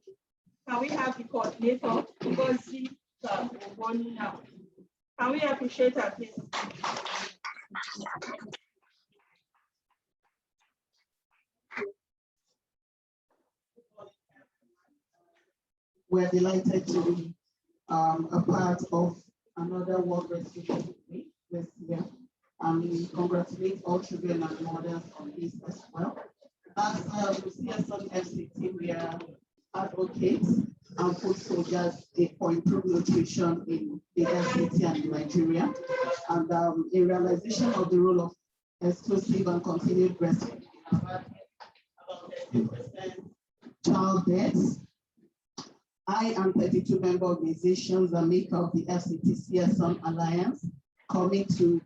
Can we have the coordinator, Ngozi now? Can we appreciate her, please? We're delighted to be a part of another World Breastfeeding Week this year. And we congratulate all children and mothers on this as well. As CS-SUNN FCT, we are advocates and food soldiers for improved nutrition in the FCT and in Nigeria. And in realization of the role of exclusive and continued breastfeeding, about 30% child deaths. I and 32 member organizations that make up the FCT CS-SUNN Alliance commit to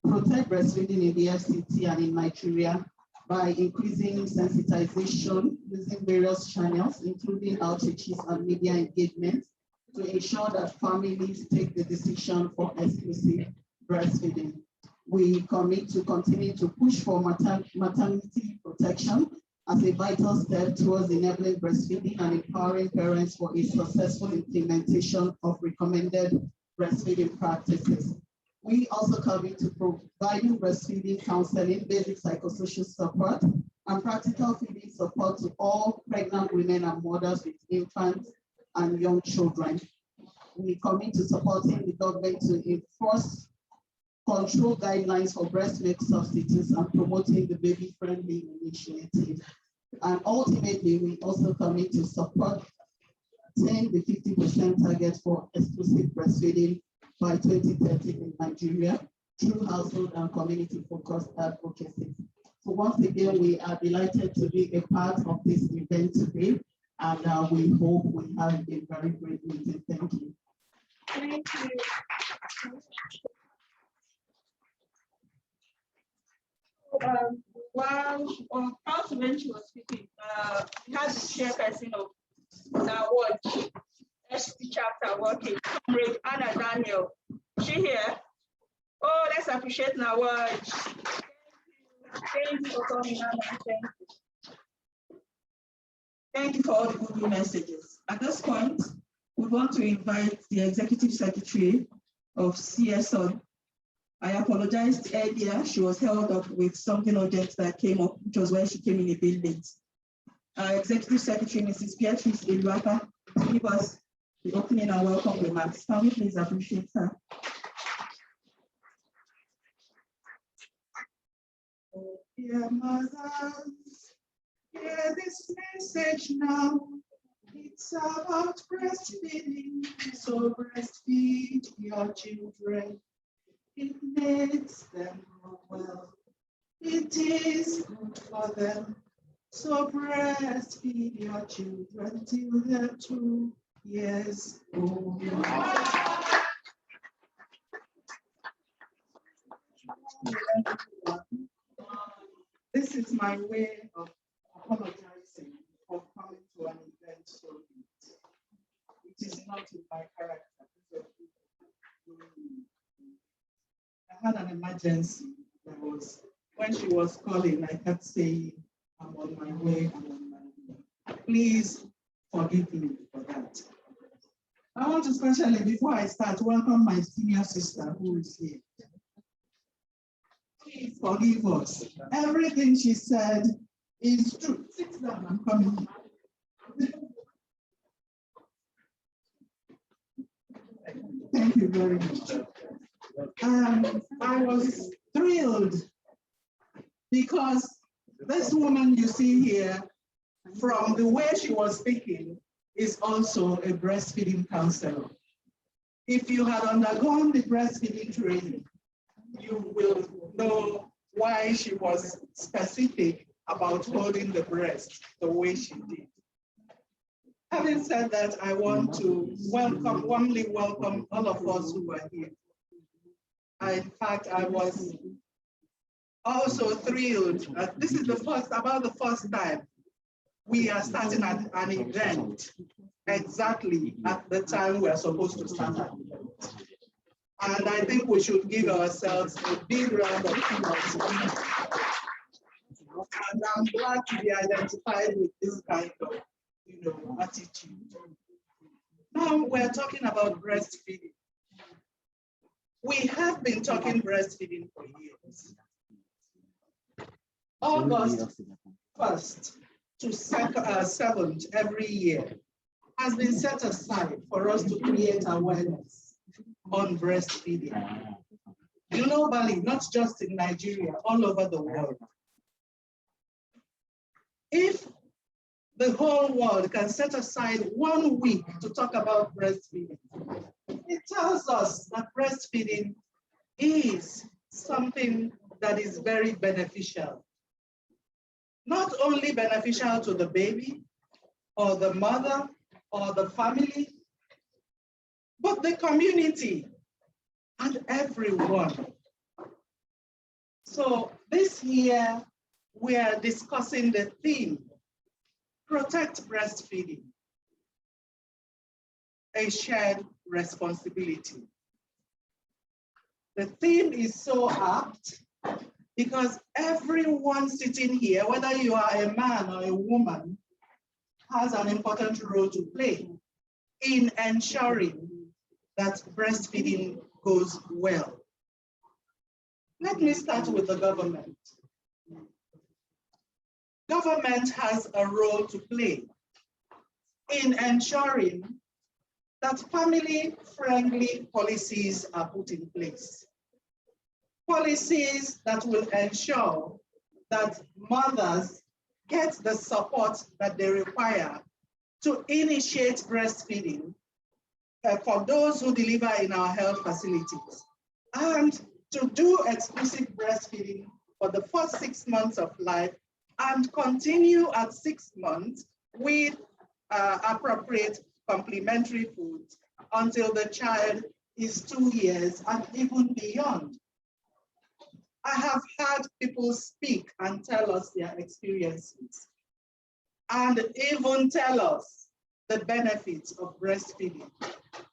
protect breastfeeding in the FCT and in Nigeria by increasing sensitization using various channels, including outreaches and media engagement, to ensure that families take the decision for exclusive breastfeeding. We commit to continue to push for maternity protection as a vital step towards enabling breastfeeding and empowering parents for a successful implementation of recommended breastfeeding practices. We also commit to providing breastfeeding counseling, basic psychosocial support, and practical feeding support to all pregnant women and mothers with infants and young children. We commit to supporting the government to enforce control guidelines for breast milk substitutes and promoting the baby-friendly initiative. And ultimately, we also commit to support the 50% target for exclusive breastfeeding by 2030 in Nigeria through household and community-focused advocacy. So once again, we are delighted to be a part of this event today, and we hope we have a very great meeting. Thank you. Thank you. While when she was speaking, we had the chairperson of the award, SC chapter working, Comrade Anna Daniel. She here? Oh, let's appreciate the award. Thank you for coming, Anna. Thank you. Thank you for all the good messages. At this point, we want to invite the Executive Secretary of CS-SUNN. I apologized earlier. She was held up with something urgent that came up, which was why she came in a bit late. Our Executive Secretary, Mrs. Beatrice Eluaka, to give us the opening and welcome remarks. Can we please appreciate her? Oh, dear mothers, hear this message now. It's about breastfeeding, so breastfeed your children. It makes them grow well. It is good for them. So breastfeed your children till they're 2 years old. This is my way of apologizing for coming to an event so late. It is not in my character. I had an emergency. That was when she was calling, I kept saying, I'm on my way, I'm on my way. Please forgive me for that. I want to especially, before I start, welcome my senior sister who is here. Please forgive us. Everything she said is true. Sit down, I'm coming. Thank you very much. I was thrilled because this woman you see here, from the way she was speaking, is also a breastfeeding counselor. If you had undergone the breastfeeding training, you will know why she was specific about holding the breast the way she did. Having said that, I want to warmly welcome all of us who are here. In fact, I was also thrilled. This is about the first time we are starting at an event exactly at the time we are supposed to start at. And I think we should give ourselves a big round of applause. And I'm glad to be identified with this kind of, attitude. Now we're talking about breastfeeding. We have been talking breastfeeding for years. August 1st to 7th every year has been set aside for us to create awareness on breastfeeding. Globally, not just in Nigeria, all over the world. If the whole world can set aside 1 week to talk about breastfeeding, it tells us that breastfeeding is something that is very beneficial. Not only beneficial to the baby or the mother or the family, but the community and everyone. So this year we are discussing the theme, Protect Breastfeeding, a shared responsibility. The theme is so apt because everyone sitting here, whether you are a man or a woman, has an important role to play in ensuring that breastfeeding goes well. Let me start with the government. Government has a role to play in ensuring that family-friendly policies are put in place. Policies that will ensure that mothers get the support that they require to initiate breastfeeding for those who deliver in our health facilities, and to do exclusive breastfeeding for the first 6 months of life and continue at 6 months with appropriate complementary foods until the child is 2 years and even beyond. I have had people speak and tell us their experiences and even tell us the benefits of breastfeeding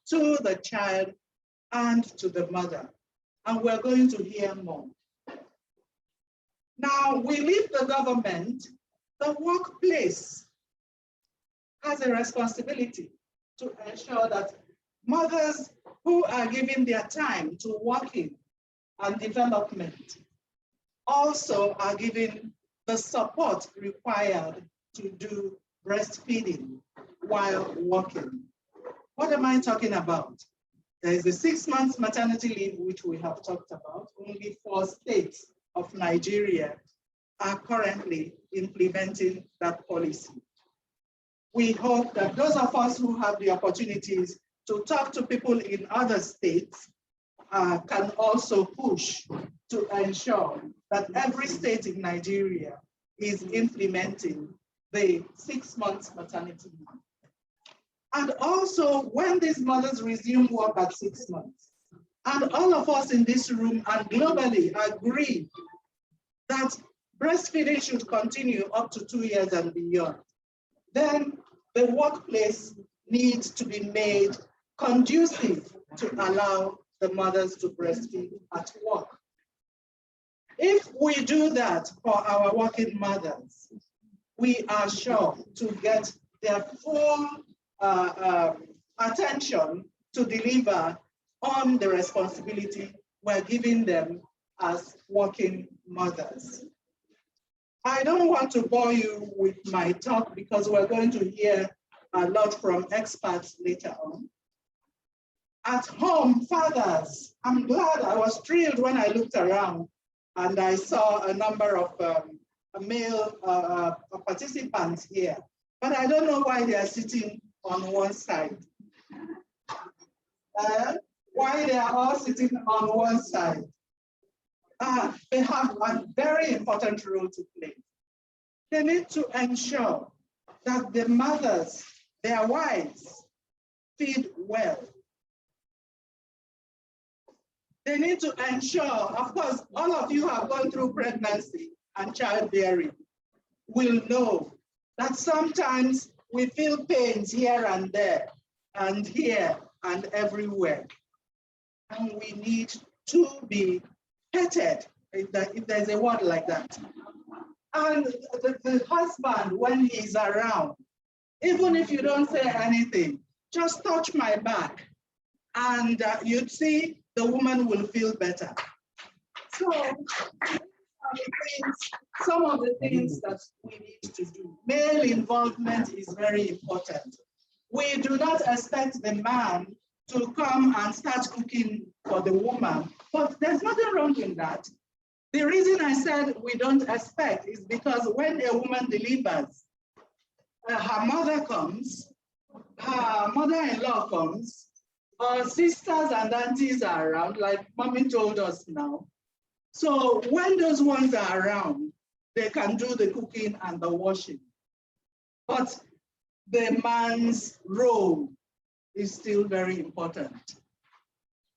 to the child and to the mother. And we're going to hear more. Now, we leave the government. The workplace has a responsibility to ensure that mothers who are giving their time to working and development also are given the support required to do breastfeeding while working. What am I talking about? There is a 6 months maternity leave, which we have talked about. Only 4 states of Nigeria are currently implementing that policy. We hope that those of us who have the opportunities to talk to people in other states can also push to ensure that every state in Nigeria is implementing the 6 months maternity leave. And also, when these mothers resume work at 6 months, and all of us in this room and globally agree that breastfeeding should continue up to 2 years and beyond, then the workplace needs to be made conducive to allow the mothers to breastfeed at work. If we do that for our working mothers, we are sure to get their full attention to deliver on the responsibility we're giving them as working mothers. I don't want to bore you with my talk because we're going to hear a lot from experts later on. At home, fathers, I'm glad, I was thrilled when I looked around and I saw a number of male participants here, but I don't know why they are sitting on one side. Why they are all sitting on one side. They have a very important role to play. They need to ensure that the mothers, their wives, feed well. They need to ensure, of course, all of you have gone through pregnancy and childbearing, will know that sometimes we feel pains here and there, and here and everywhere. And we need to be petted, if there's a word like that. And the husband, when he's around, even if you don't say anything, just touch my back, and you'd see the woman will feel better. So some of the things that we need to do. Male involvement is very important. We do not expect the man to come and start cooking for the woman, but there's nothing wrong in that. The reason I said we don't expect is because when a woman delivers, her mother comes, her mother-in-law comes, her sisters and aunties are around, like mommy told us now. So when those ones are around, they can do the cooking and the washing. But the man's role is still very important.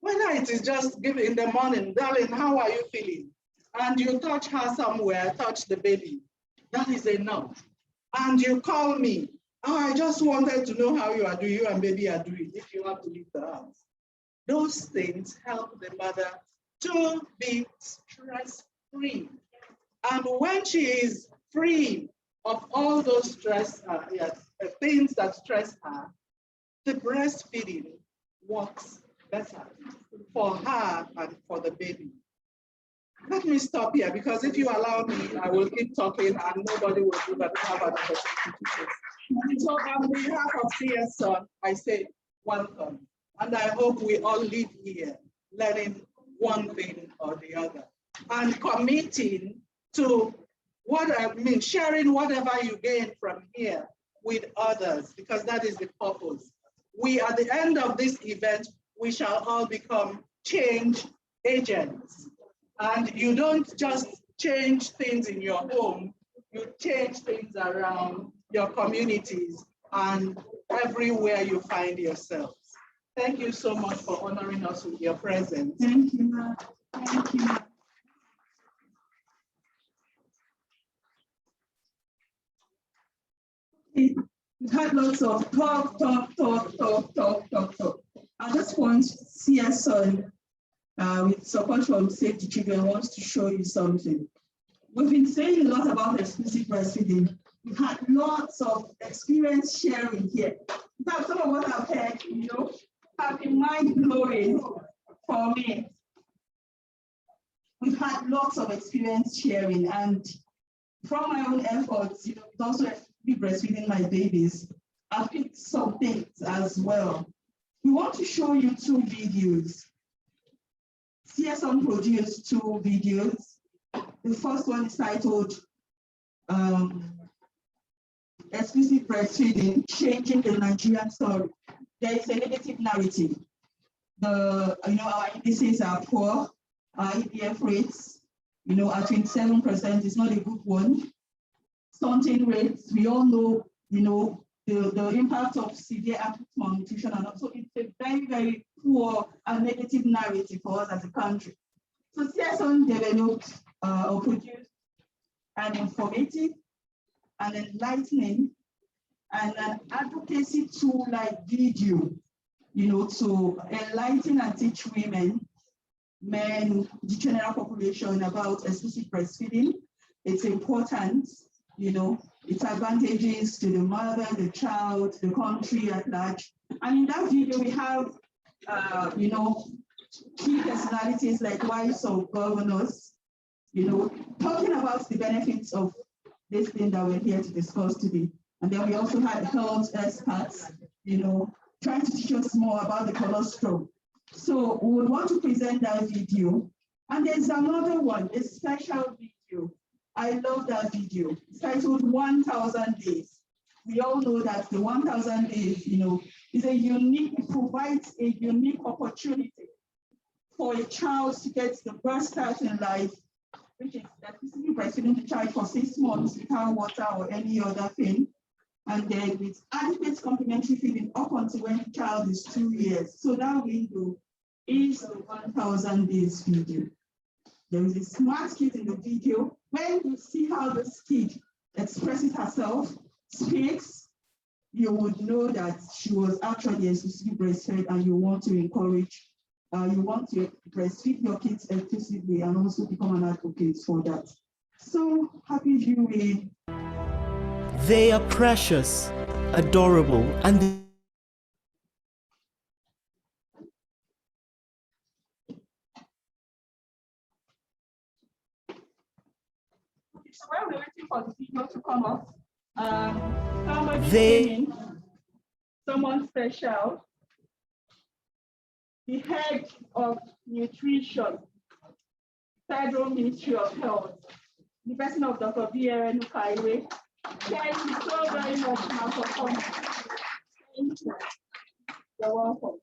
Whether it is just give in the morning, darling, how are you feeling? and you touch her somewhere, touch the baby, that is enough. And you call me, oh, I just wanted to know how you are doing, you and baby are doing, if you have to leave the house. Those things help the mother to be stress-free. And when she is free of all those stress, things that stress her, the breastfeeding works better for her and for the baby. Let me stop here, because if you allow me, I will keep talking and nobody will even have an opportunity to say. So on behalf of CS-SUNN, I say welcome. And I hope we all live here learning one thing or the other and committing to sharing whatever you gain from here with others, because that is the purpose. We, at the end of this event, we shall all become change agents. And you don't just change things in your home, you change things around your communities and everywhere you find yourselves. Thank you so much for honoring us with your presence. Thank you, ma'am. Thank you. We've had lots of talk. At this point, CS-SUNN, with support from Save the Children, wants to show you something. We've been saying a lot about exclusive breastfeeding. We've had lots of experience sharing here. In fact, some of what I've heard, have been mind-blowing for me. We've had lots of experience sharing, and from my own efforts, also be breastfeeding my babies, I've picked some things as well. We want to show you 2 videos. CS-SUNN produced 2 videos. The first one is titled Exclusive Breastfeeding, Changing the Nigerian Story. There is a negative narrative. Our indices are poor, our EPF rates, at 27% is not a good one. Stunting rates, we all know, the impact of severe acute malnutrition, and also it's a very, very poor and negative narrative for us as a country. So CS-SUNN developed or produced an informative, an enlightening, and an advocacy tool like video, to enlighten and teach women, men, the general population about exclusive breastfeeding. It's important, its advantages to the mother, the child, the country at large. And in that video, we have, key personalities like wives of governors, talking about the benefits of this thing that we're here to discuss today. And then we also had health experts, trying to teach us more about the colostrum. So we would want to present that video. And there's another one, a special video. I love that video. It's titled 1,000 Days. We all know that the 1,000 days, is it provides a unique opportunity for a child to get the first start in life, which is exclusively breastfeeding the child for 6 months without water or any other thing. And then with adequate complementary feeding up until when the child is 2 years. So that window is the 1,000 days video. There is a smart kid in the video. When you see how this kid expresses herself, speaks, you would know that she was actually exclusively breastfed, and you want to encourage, you want to breastfeed your kids exclusively and also become an advocate for that. So happy viewing. They are precious, adorable, and So while we're waiting for the video to come up, someone special, the head of nutrition, Federal Ministry of Health, the person of Dr. B.R. Nukaiwe. Thank you so very much now for coming. Thank you. You're welcome.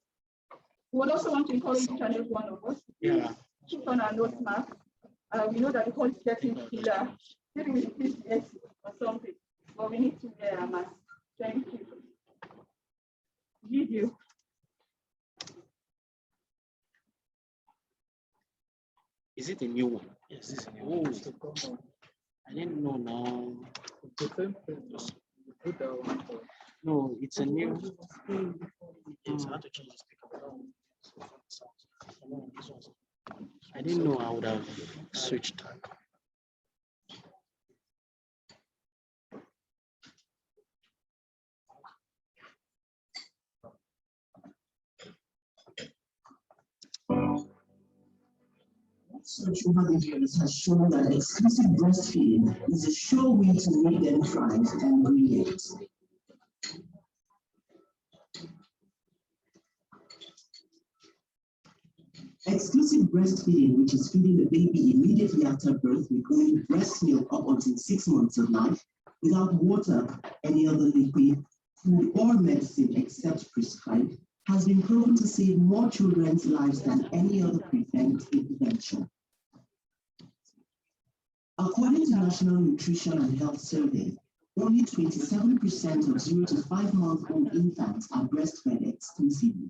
We would also want to encourage each and every one of us to keep on our notes map. We know that the cold is getting killer. Maybe we should please or something, but we need to wear a mask. Thank you. Is it a new one? Yes, it's a new one. I didn't know now. No, it's a new. Yes, I have to change the speaker. I didn't know I would have switched. Research over the years has shown that exclusive breastfeeding is a sure way to make them thrive and create. Exclusive breastfeeding, which is feeding the baby immediately after birth with only breast milk up until 6 months of life, without water, any other liquid, food, or medicine except prescribed, has been proven to save more children's lives than any other preventive intervention. According to National Nutrition and Health Survey, only 27% of 0 to 5 month old infants are breastfed exclusively.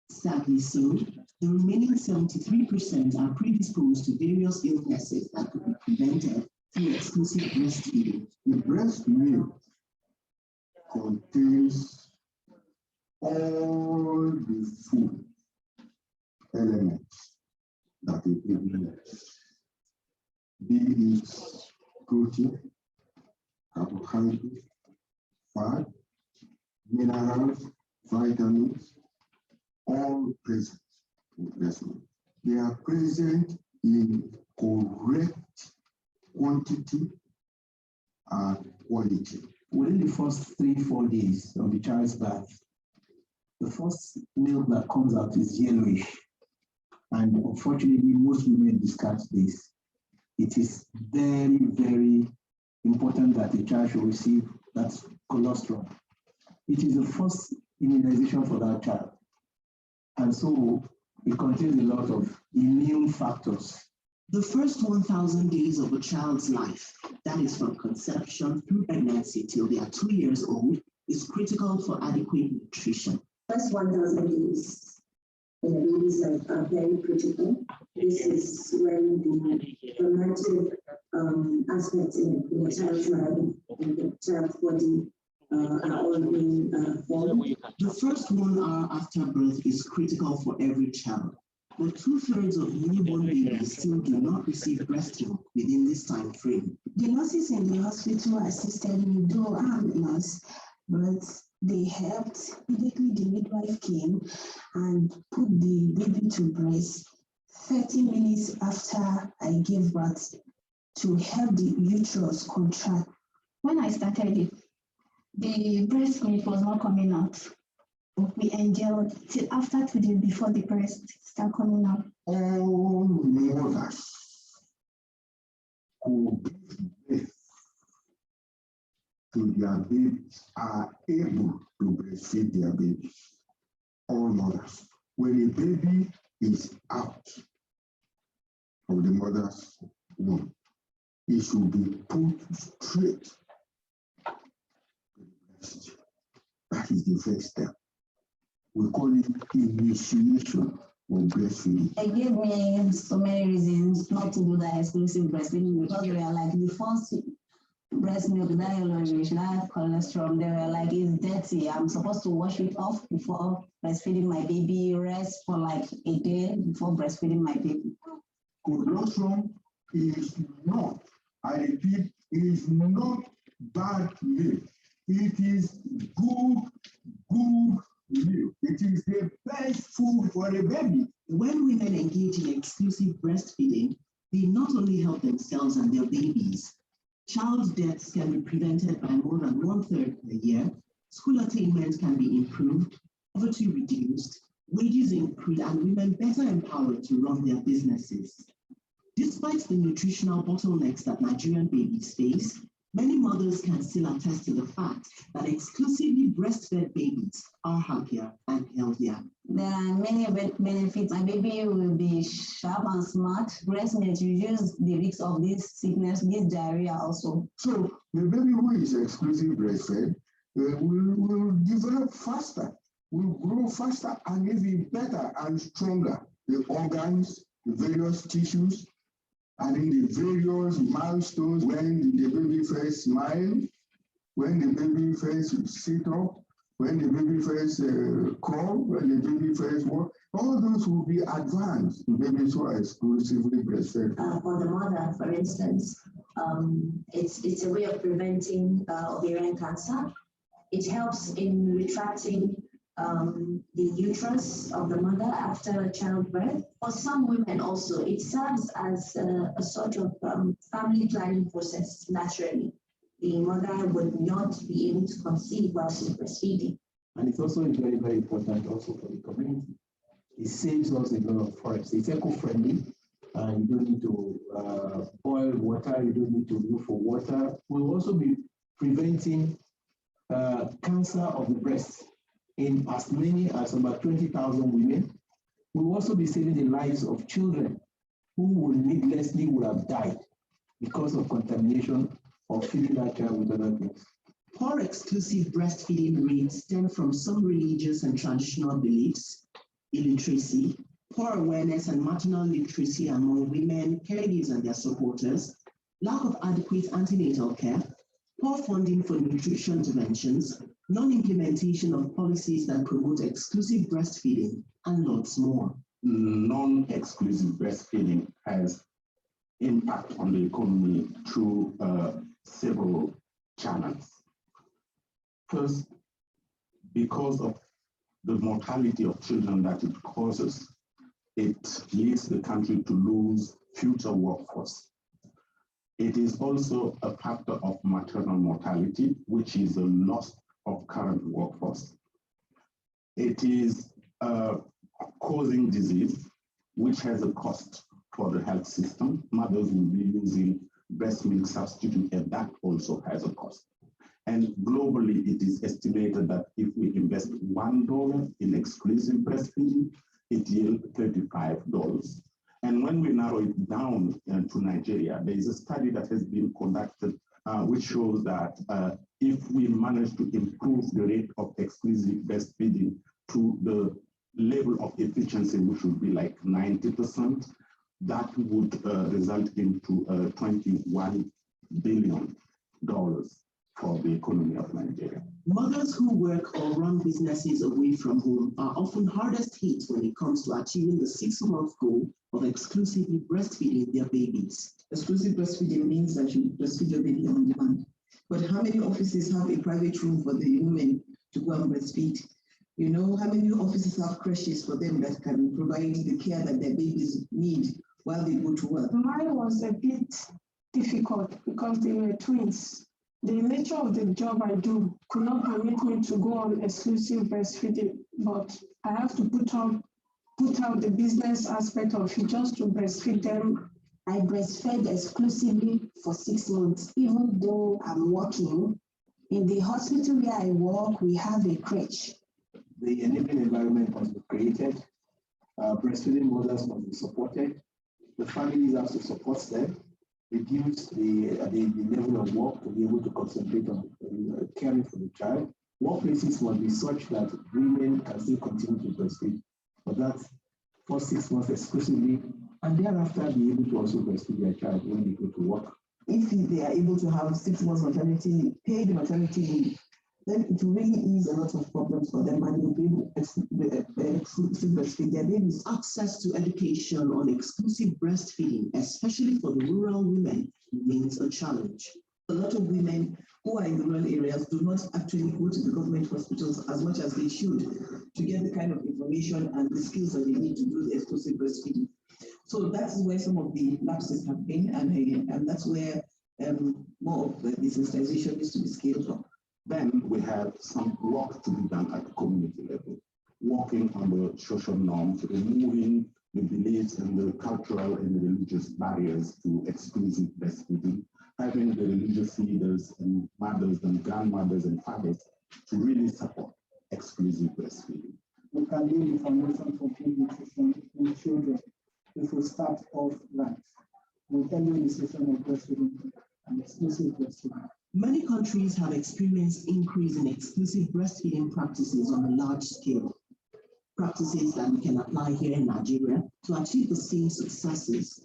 Sadly so, the remaining 73% are predisposed to various illnesses that could be prevented through exclusive breastfeeding. The breast milk contains all the food elements that a baby needs, be it protein, carbohydrates, fat, minerals, vitamins, all present in breast milk. They are present in correct quantity and quality. Within the first 3-4 days of the child's birth, the first milk that comes out is yellowish. And unfortunately, most women discard this. It is very, very important that the child should receive that colostrum. It is the first immunization for that child. And so it contains a lot of immune factors. The first 1,000 days of a child's life, that is from conception through pregnancy till they are 2 years old, is critical for adequate nutrition. First 1,000 days, the babies are very critical. This is when the formative aspects in the child's life, in the child's body, are all being formed. The first 1 hour after birth is critical for every child. But 2/3 of newborn babies still do not receive breast milk within this time frame. The nurses in the hospital assisted me, though I'm a nurse, but they helped. Immediately the midwife came and put the baby to breast 30 minutes after I gave birth to help the uterus contract. When I started it, the breast milk was not coming out. We endured till after 2 days before the breast start coming out. All mothers who give birth to their babies are able to breastfeed their babies. All mothers. When a baby is out of the mother's womb, it should be put straight to the breast. That is the first step. We call it initiation of breastfeeding. They gave me so many reasons not to do that exclusive breastfeeding because they were like, the first breast milk, that yellowish, that cholesterol, they were like, it's dirty. I'm supposed to wash it off before breastfeeding my baby, rest for like a day before breastfeeding my baby. Cholesterol is not, I repeat, is not bad milk. It is good milk. It is the best food for a baby. When women engage in exclusive breastfeeding, they not only help themselves and their babies. Child deaths can be prevented by more than 1/3 per year. School attainment can be improved, poverty reduced, wages increased, and women better empowered to run their businesses. Despite the nutritional bottlenecks that Nigerian babies face, many mothers can still attest to the fact that exclusively breastfed babies are happier and healthier. There are many benefits. My baby will be sharp and smart. Breast milk reduces the risk of this sickness, this diarrhea also. So the baby who is exclusive breastfed will develop faster, will grow faster and even better and stronger. The organs, the various tissues, adding the various milestones when the baby first smile, when the baby first sit up, when the baby first crawl, when the baby first walk. All those will be advanced to babies who are exclusively breastfed. For the mother, for instance, it's a way of preventing ovarian cancer. It helps in retracting the uterus of the mother after childbirth. For some women also, it serves as a sort of family planning process naturally. The mother would not be able to conceive while she's breastfeeding. And it's also very, very important also for the community. It saves us a lot of forests. It's eco-friendly, and you don't need to boil water, you don't need to look for water. We'll also be preventing cancer of the breast in as many as about 20,000 women. We'll also be saving the lives of children who would needlessly would have died because of contamination or feeding that child with other things. Poor exclusive breastfeeding rates stem from some religious and traditional beliefs, illiteracy, poor awareness and maternal literacy among women, caregivers and their supporters, lack of adequate antenatal care, poor funding for nutrition interventions, non-implementation of policies that promote exclusive breastfeeding, and lots more. Non-exclusive breastfeeding has impact on the economy through several channels. First, because of the mortality of children that it causes, it leads the country to lose future workforce. It is also a factor of maternal mortality, which is a loss of current workforce. It is causing disease, which has a cost for the health system. Mothers will be using breast milk substitute, and that also has a cost. And globally, it is estimated that if we invest $1 in exclusive breastfeeding, it yields $35. And when we narrow it down to Nigeria, there is a study that has been conducted which shows that if we manage to improve the rate of exclusive breastfeeding to the level of efficiency, which would be like 90%, that would result into $21 billion for the economy of Nigeria. Mothers who work or run businesses away from home are often hardest hit when it comes to achieving the 6-month goal of exclusively breastfeeding their babies. Exclusive breastfeeding means that you breastfeed your baby on demand. But how many offices have a private room for the women to go and breastfeed? You know, how many offices have creches for them that can provide the care that their babies need while they go to work? Mine was a bit difficult because they were twins. The nature of the job I do could not permit me to go on exclusive breastfeeding, but I have to put out the business aspect of it just to breastfeed them. I breastfed exclusively for 6 months, even though I'm working. In the hospital where I work, we have a crèche. The enabling environment must be created. Breastfeeding mothers must be supported. The families have to support them, reduce the level of work to be able to concentrate on caring for the child. Workplaces must be such that women can still continue to breastfeed, but that's for 6 months exclusively, and thereafter be able to also breastfeed their child when they go to work. If they are able to have 6 months paid maternity leave, then it will really ease a lot of problems for them, and they'll be able to breastfeed their babies. Access to education on exclusive breastfeeding, especially for the rural women, remains a challenge. A lot of women who are in the rural areas do not actually go to the government hospitals as much as they should to get the kind of information and the skills that they need to do the exclusive breastfeeding. So that's where some of the lapses have been, and that's where more of the sensitization needs to be scaled up. Then we have some work to be done at the community level, working on the social norms, removing the beliefs and the cultural and the religious barriers to exclusive breastfeeding, having the religious leaders and mothers and grandmothers and fathers to really support exclusive breastfeeding. We can lay the foundation for good nutrition in children if we start off right with early initiation of breastfeeding and exclusive breastfeeding. Many countries have experienced increase in exclusive breastfeeding practices on a large scale. practices that we can apply here in Nigeria to achieve the same successes.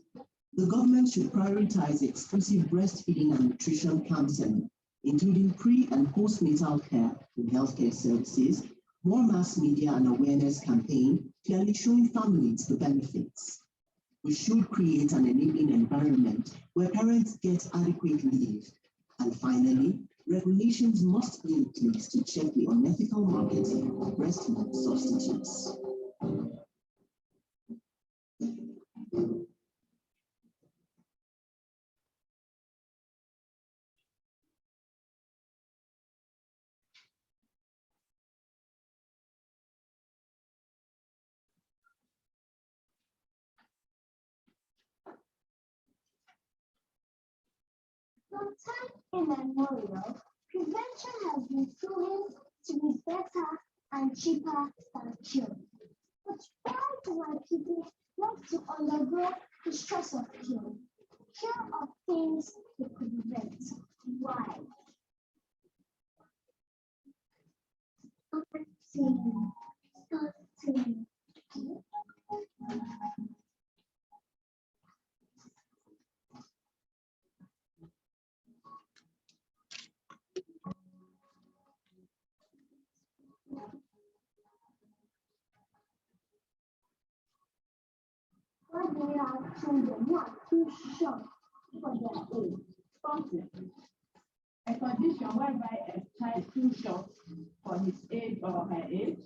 The government should prioritize exclusive breastfeeding and nutrition counseling, including pre- and postnatal care in healthcare services, more mass media and awareness campaign, clearly showing families the benefits. We should create an enabling environment where parents get adequate leave. And finally, regulations must be in place to check the unethical marketing of breast milk substitutes. From time immemorial, prevention has been proven to be better and cheaper than cure. But why do our people want to undergo the stress of cure? Cure of things they could prevent. Why? Starting. Why do we have children who are too short for their age? Something. A condition whereby a child is too short for his age or her age,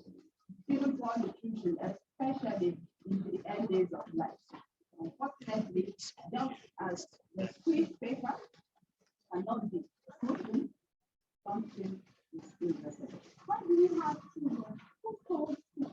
even for nutrition, especially in the early days of life. Unfortunately, just as the sweet paper cannot be proven, something is still necessary. Why do we have children who fall sick?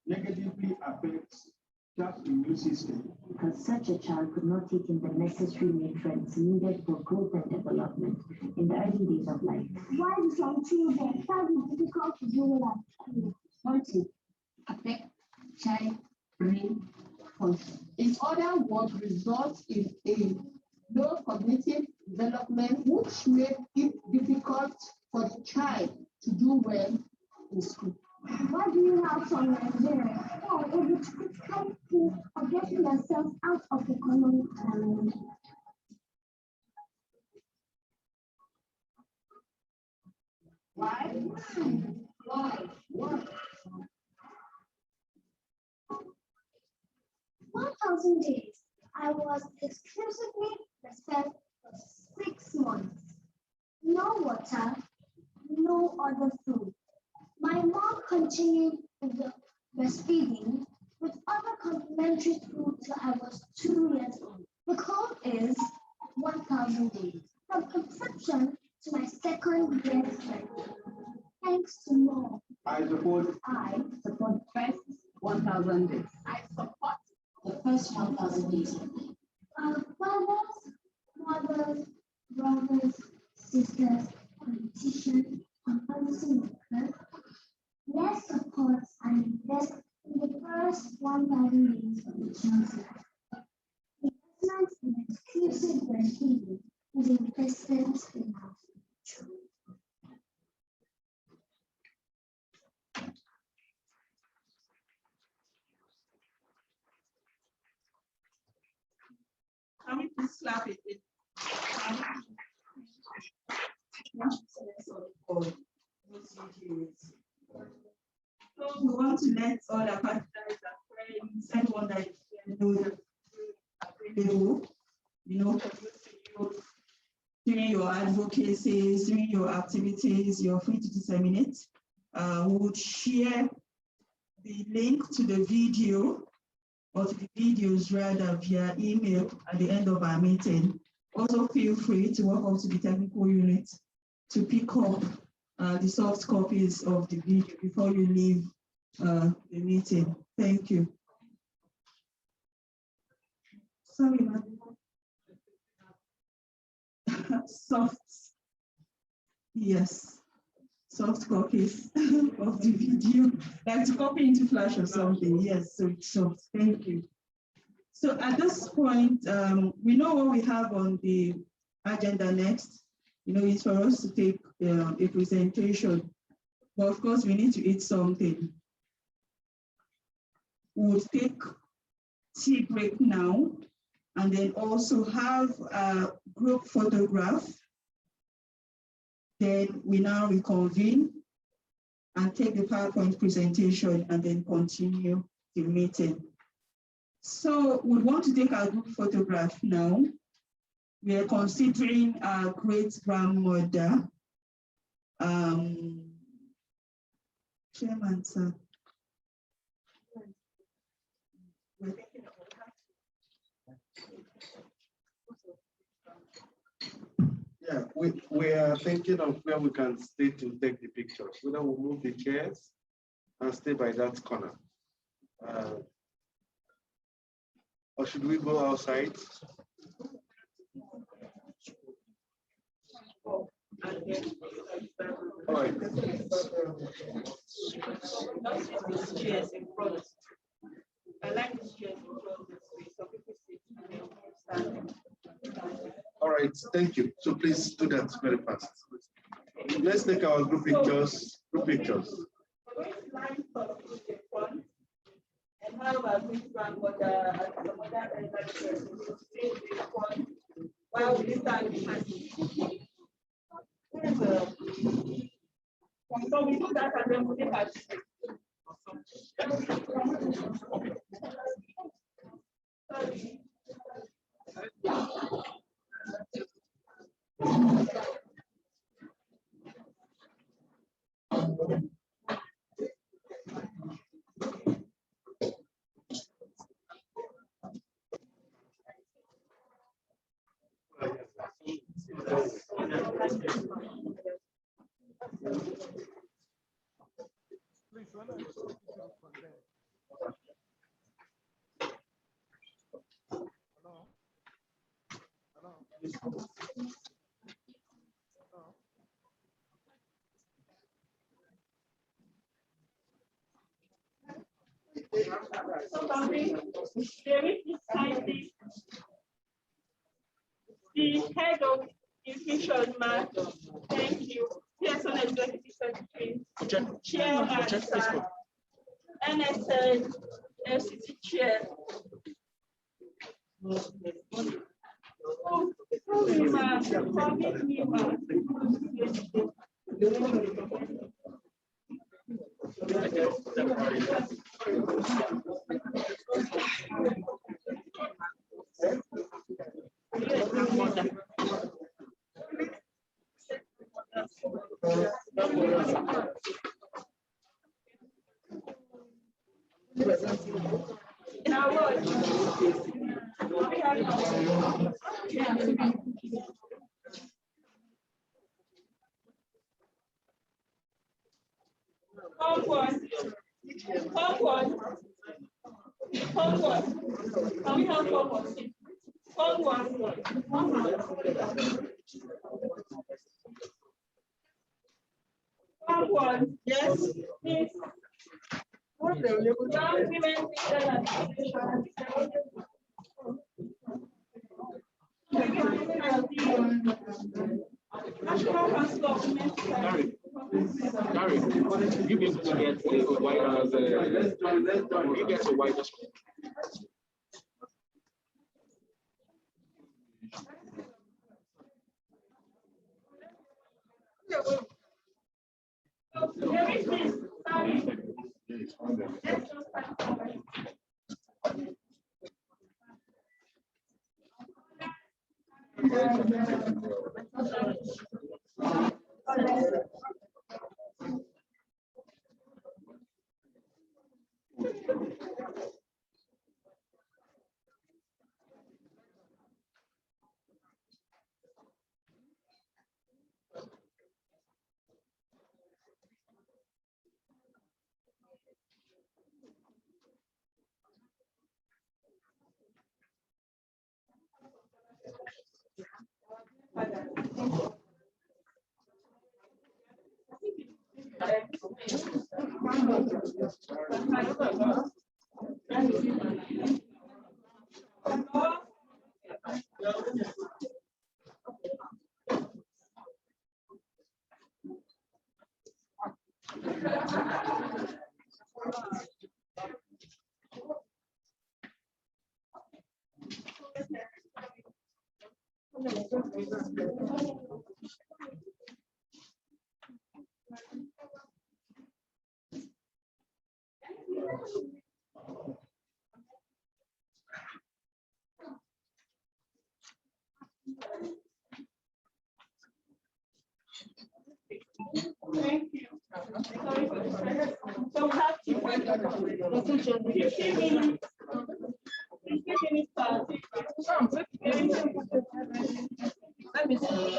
Negatively affects child's immune system. Because such a child could not take in the necessary nutrients needed for growth and development in the early days of life. Why do some children find it difficult to do well at school? Something affect child brain function. In other words, results in a low cognitive development, which makes it difficult for the child to do well in school. Why do you have some Nigerians who are able to critically think of getting themselves out of the economic challenge? Why? 1,000 days. I was exclusively breastfed for 6 months. No water, no other food. My mom continued with the breastfeeding with other complementary food till I was 2 years old. The code is 1,000 days. From conception to my second breastfed. Thanks to mom. I support first 1,000 days. I support the first 1,000 days. Fathers, mothers, brothers, sisters, politicians, and policymakers, let's support and invest in the first 1,000 days of the child's life. Investment in exclusive breastfeeding is investment in our future. Can we please clap it? So we want to let all our partners and friends, anyone that is know that available, during your advocacies, during your activities, you're free to disseminate. We would share the link to the video or to the videos rather via email at the end of our meeting. Also feel free to walk up to the technical unit to pick up the soft copies of the video before you leave the meeting. Thank you. Sorry, madam. Soft, yes, soft copies of the video, like to copy into Flash or something. Yes, so it's soft. Thank you. So at this point, we know what we have on the agenda next. It's for us to take a presentation but of course we need to eat something. We'll take tea break now, and then also have a group photograph. Then we now reconvene and take the PowerPoint presentation and then continue the meeting. So we want to take our group photograph now. We are considering our great grandmother, Chairman, sir. Yeah, we are thinking of where we can stay to take the pictures. Whether we'll move the chairs and stay by that corner. Or should we go outside? All right. Chairs in front. I like these chairs in front this way, so people sit and then stand. All right, thank you. So please do that very fast. Let's take our group pictures. Group pictures. We're going to line up in the front and have our great grandmother and some other elderly persons to stay in the front while we stand behind. So we do that and then we take our the head of nutrition, Mark. Thank you. CS-SUNN Executive Secretary, Chair and NSN FCT Chair. Now what? Homework. Can we have homework? Homework. Yes. Please. Young women Gary, you get to get the white you get a white screen. Thank you. So we have 15 minutes. 15 minutes starting. Let me see.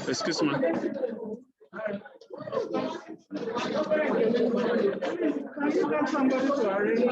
Excuse me. Can you get somebody to arrange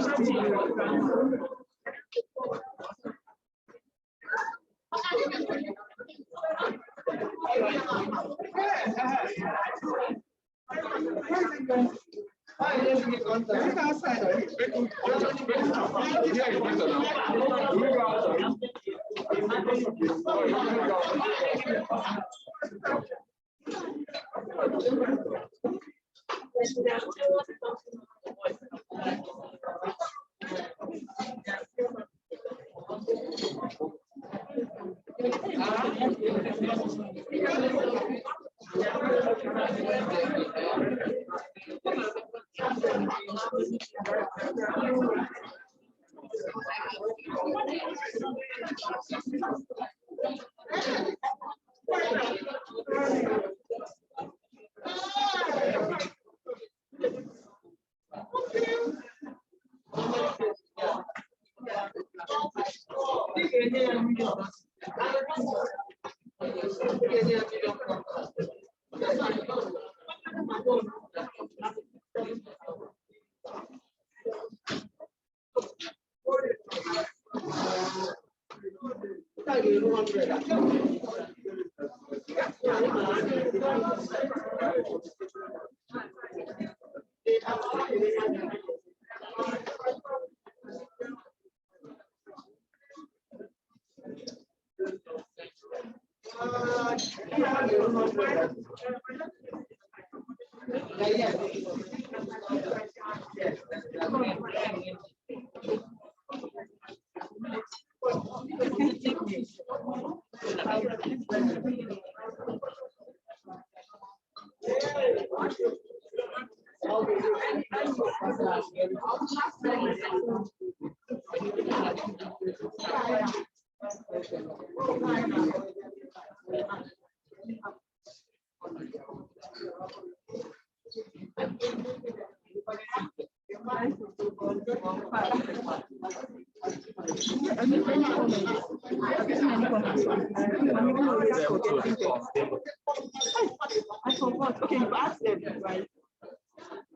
I forgot. Okay, you asked them, right?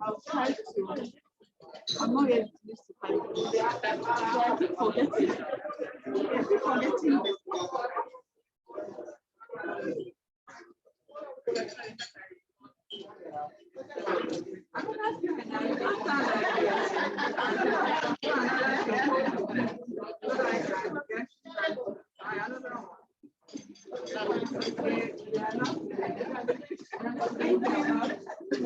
I'll try to. I'm not yet used to find it. So I keep forgetting. I keep forgetting. I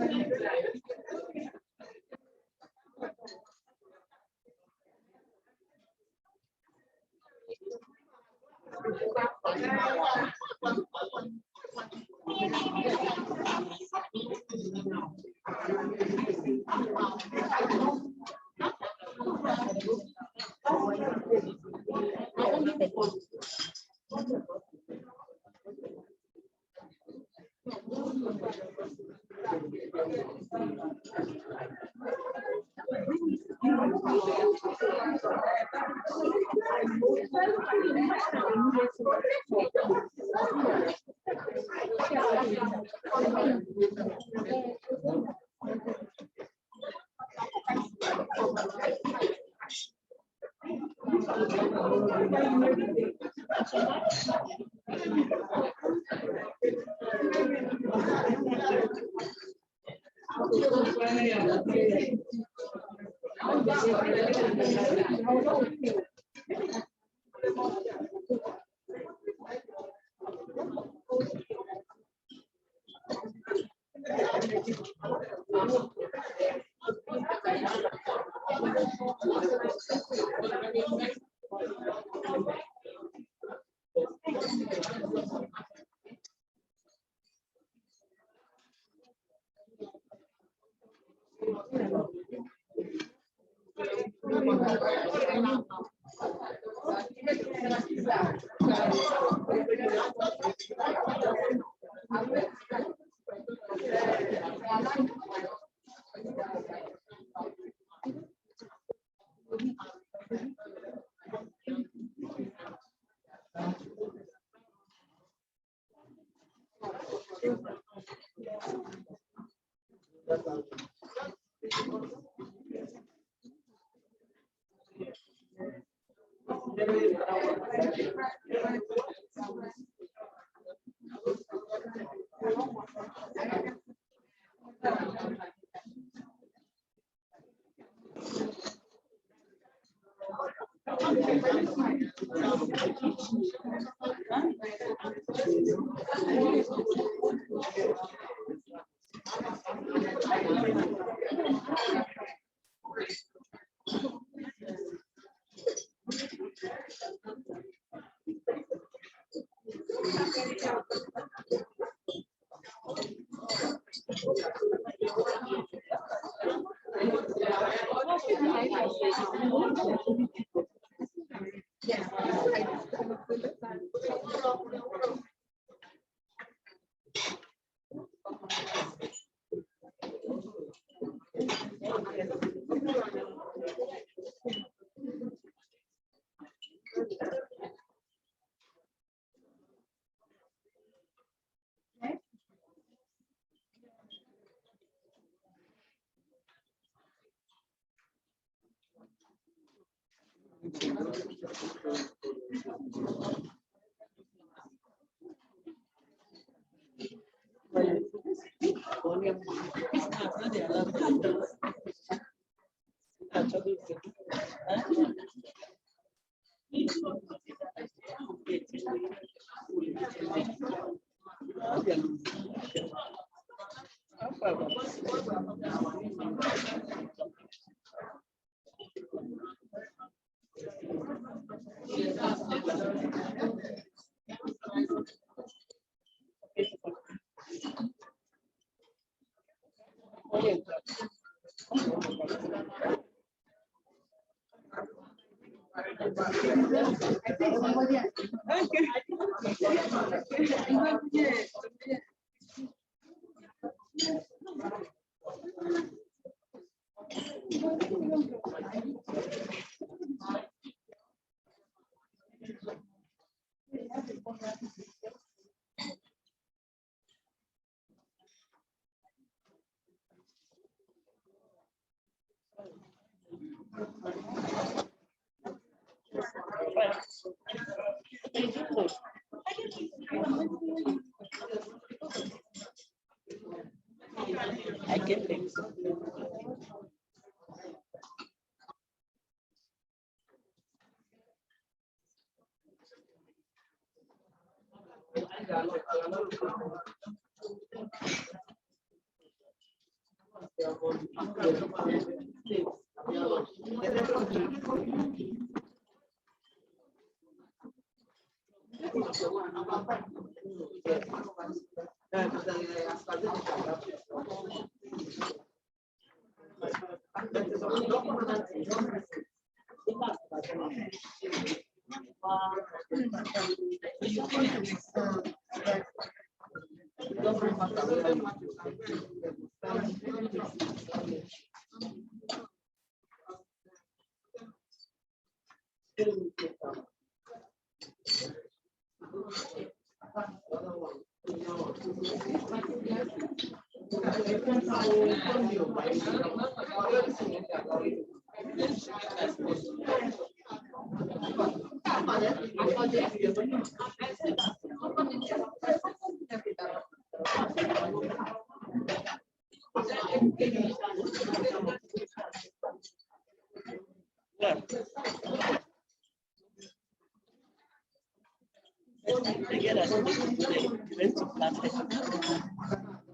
can think so.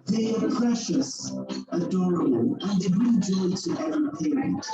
They are precious, adorable, and they bring joy to every parent.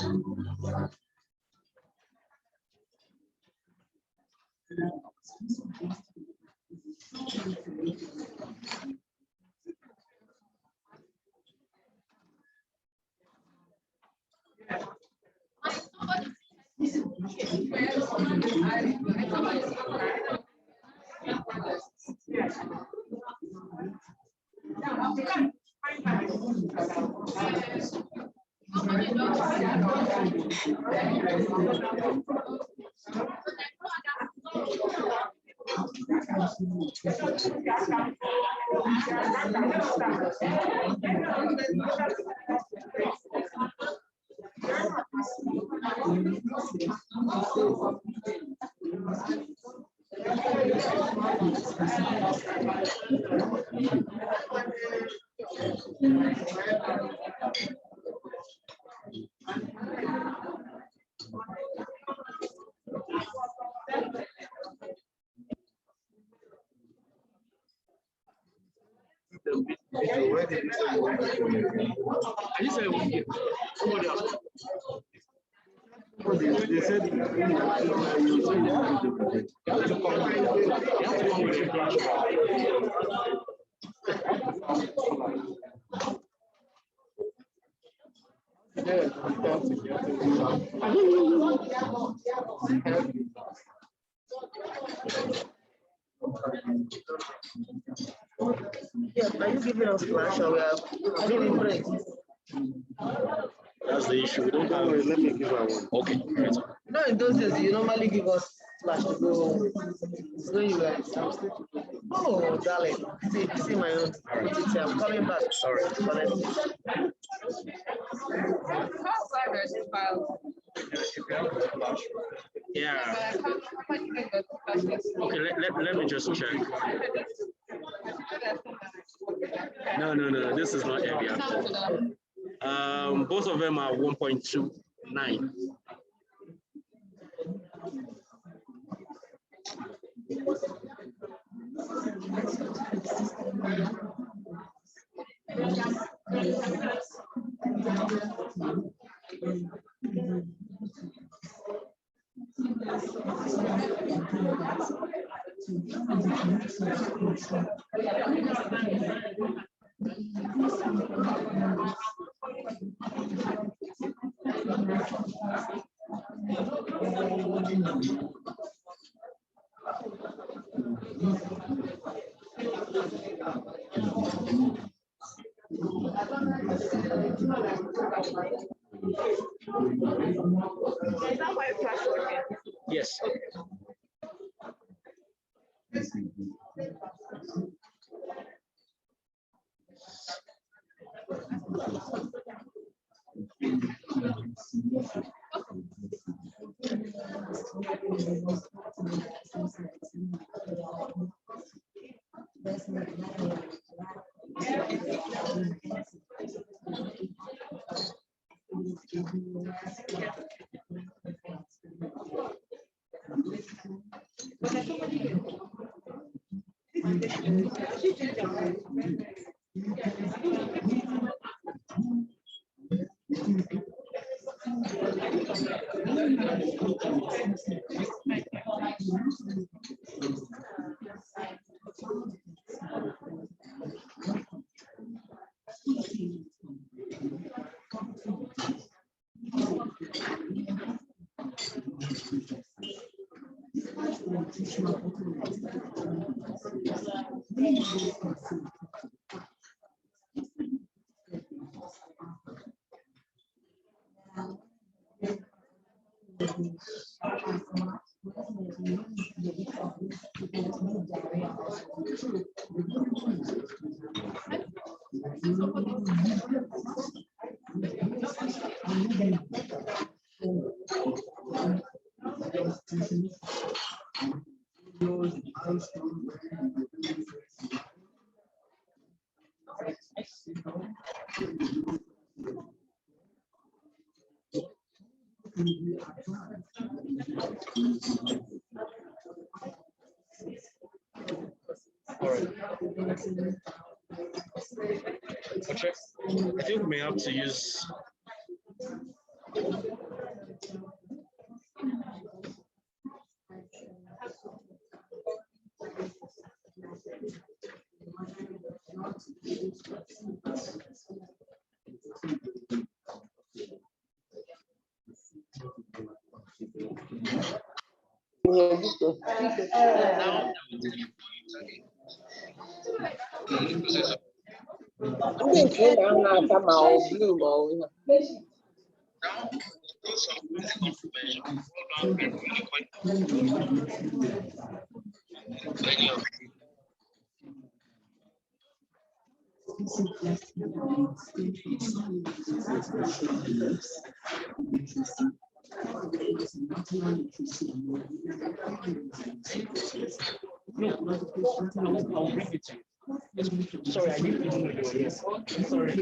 They said Yeah, are you giving us flash or we are giving break? That's the issue. We don't have. Let me give her one. Okay, right. No, in those days, you normally give us flash to go. So you guys. Oh, darling. See my own. I'm coming back. Sorry. Yeah. Okay, let me just check. No, this is not area. Both of them are 1.29. Yes. Okay. I think we may have to use. No, I'll bring it to you. Sorry, I didn't even know you were here. Sorry.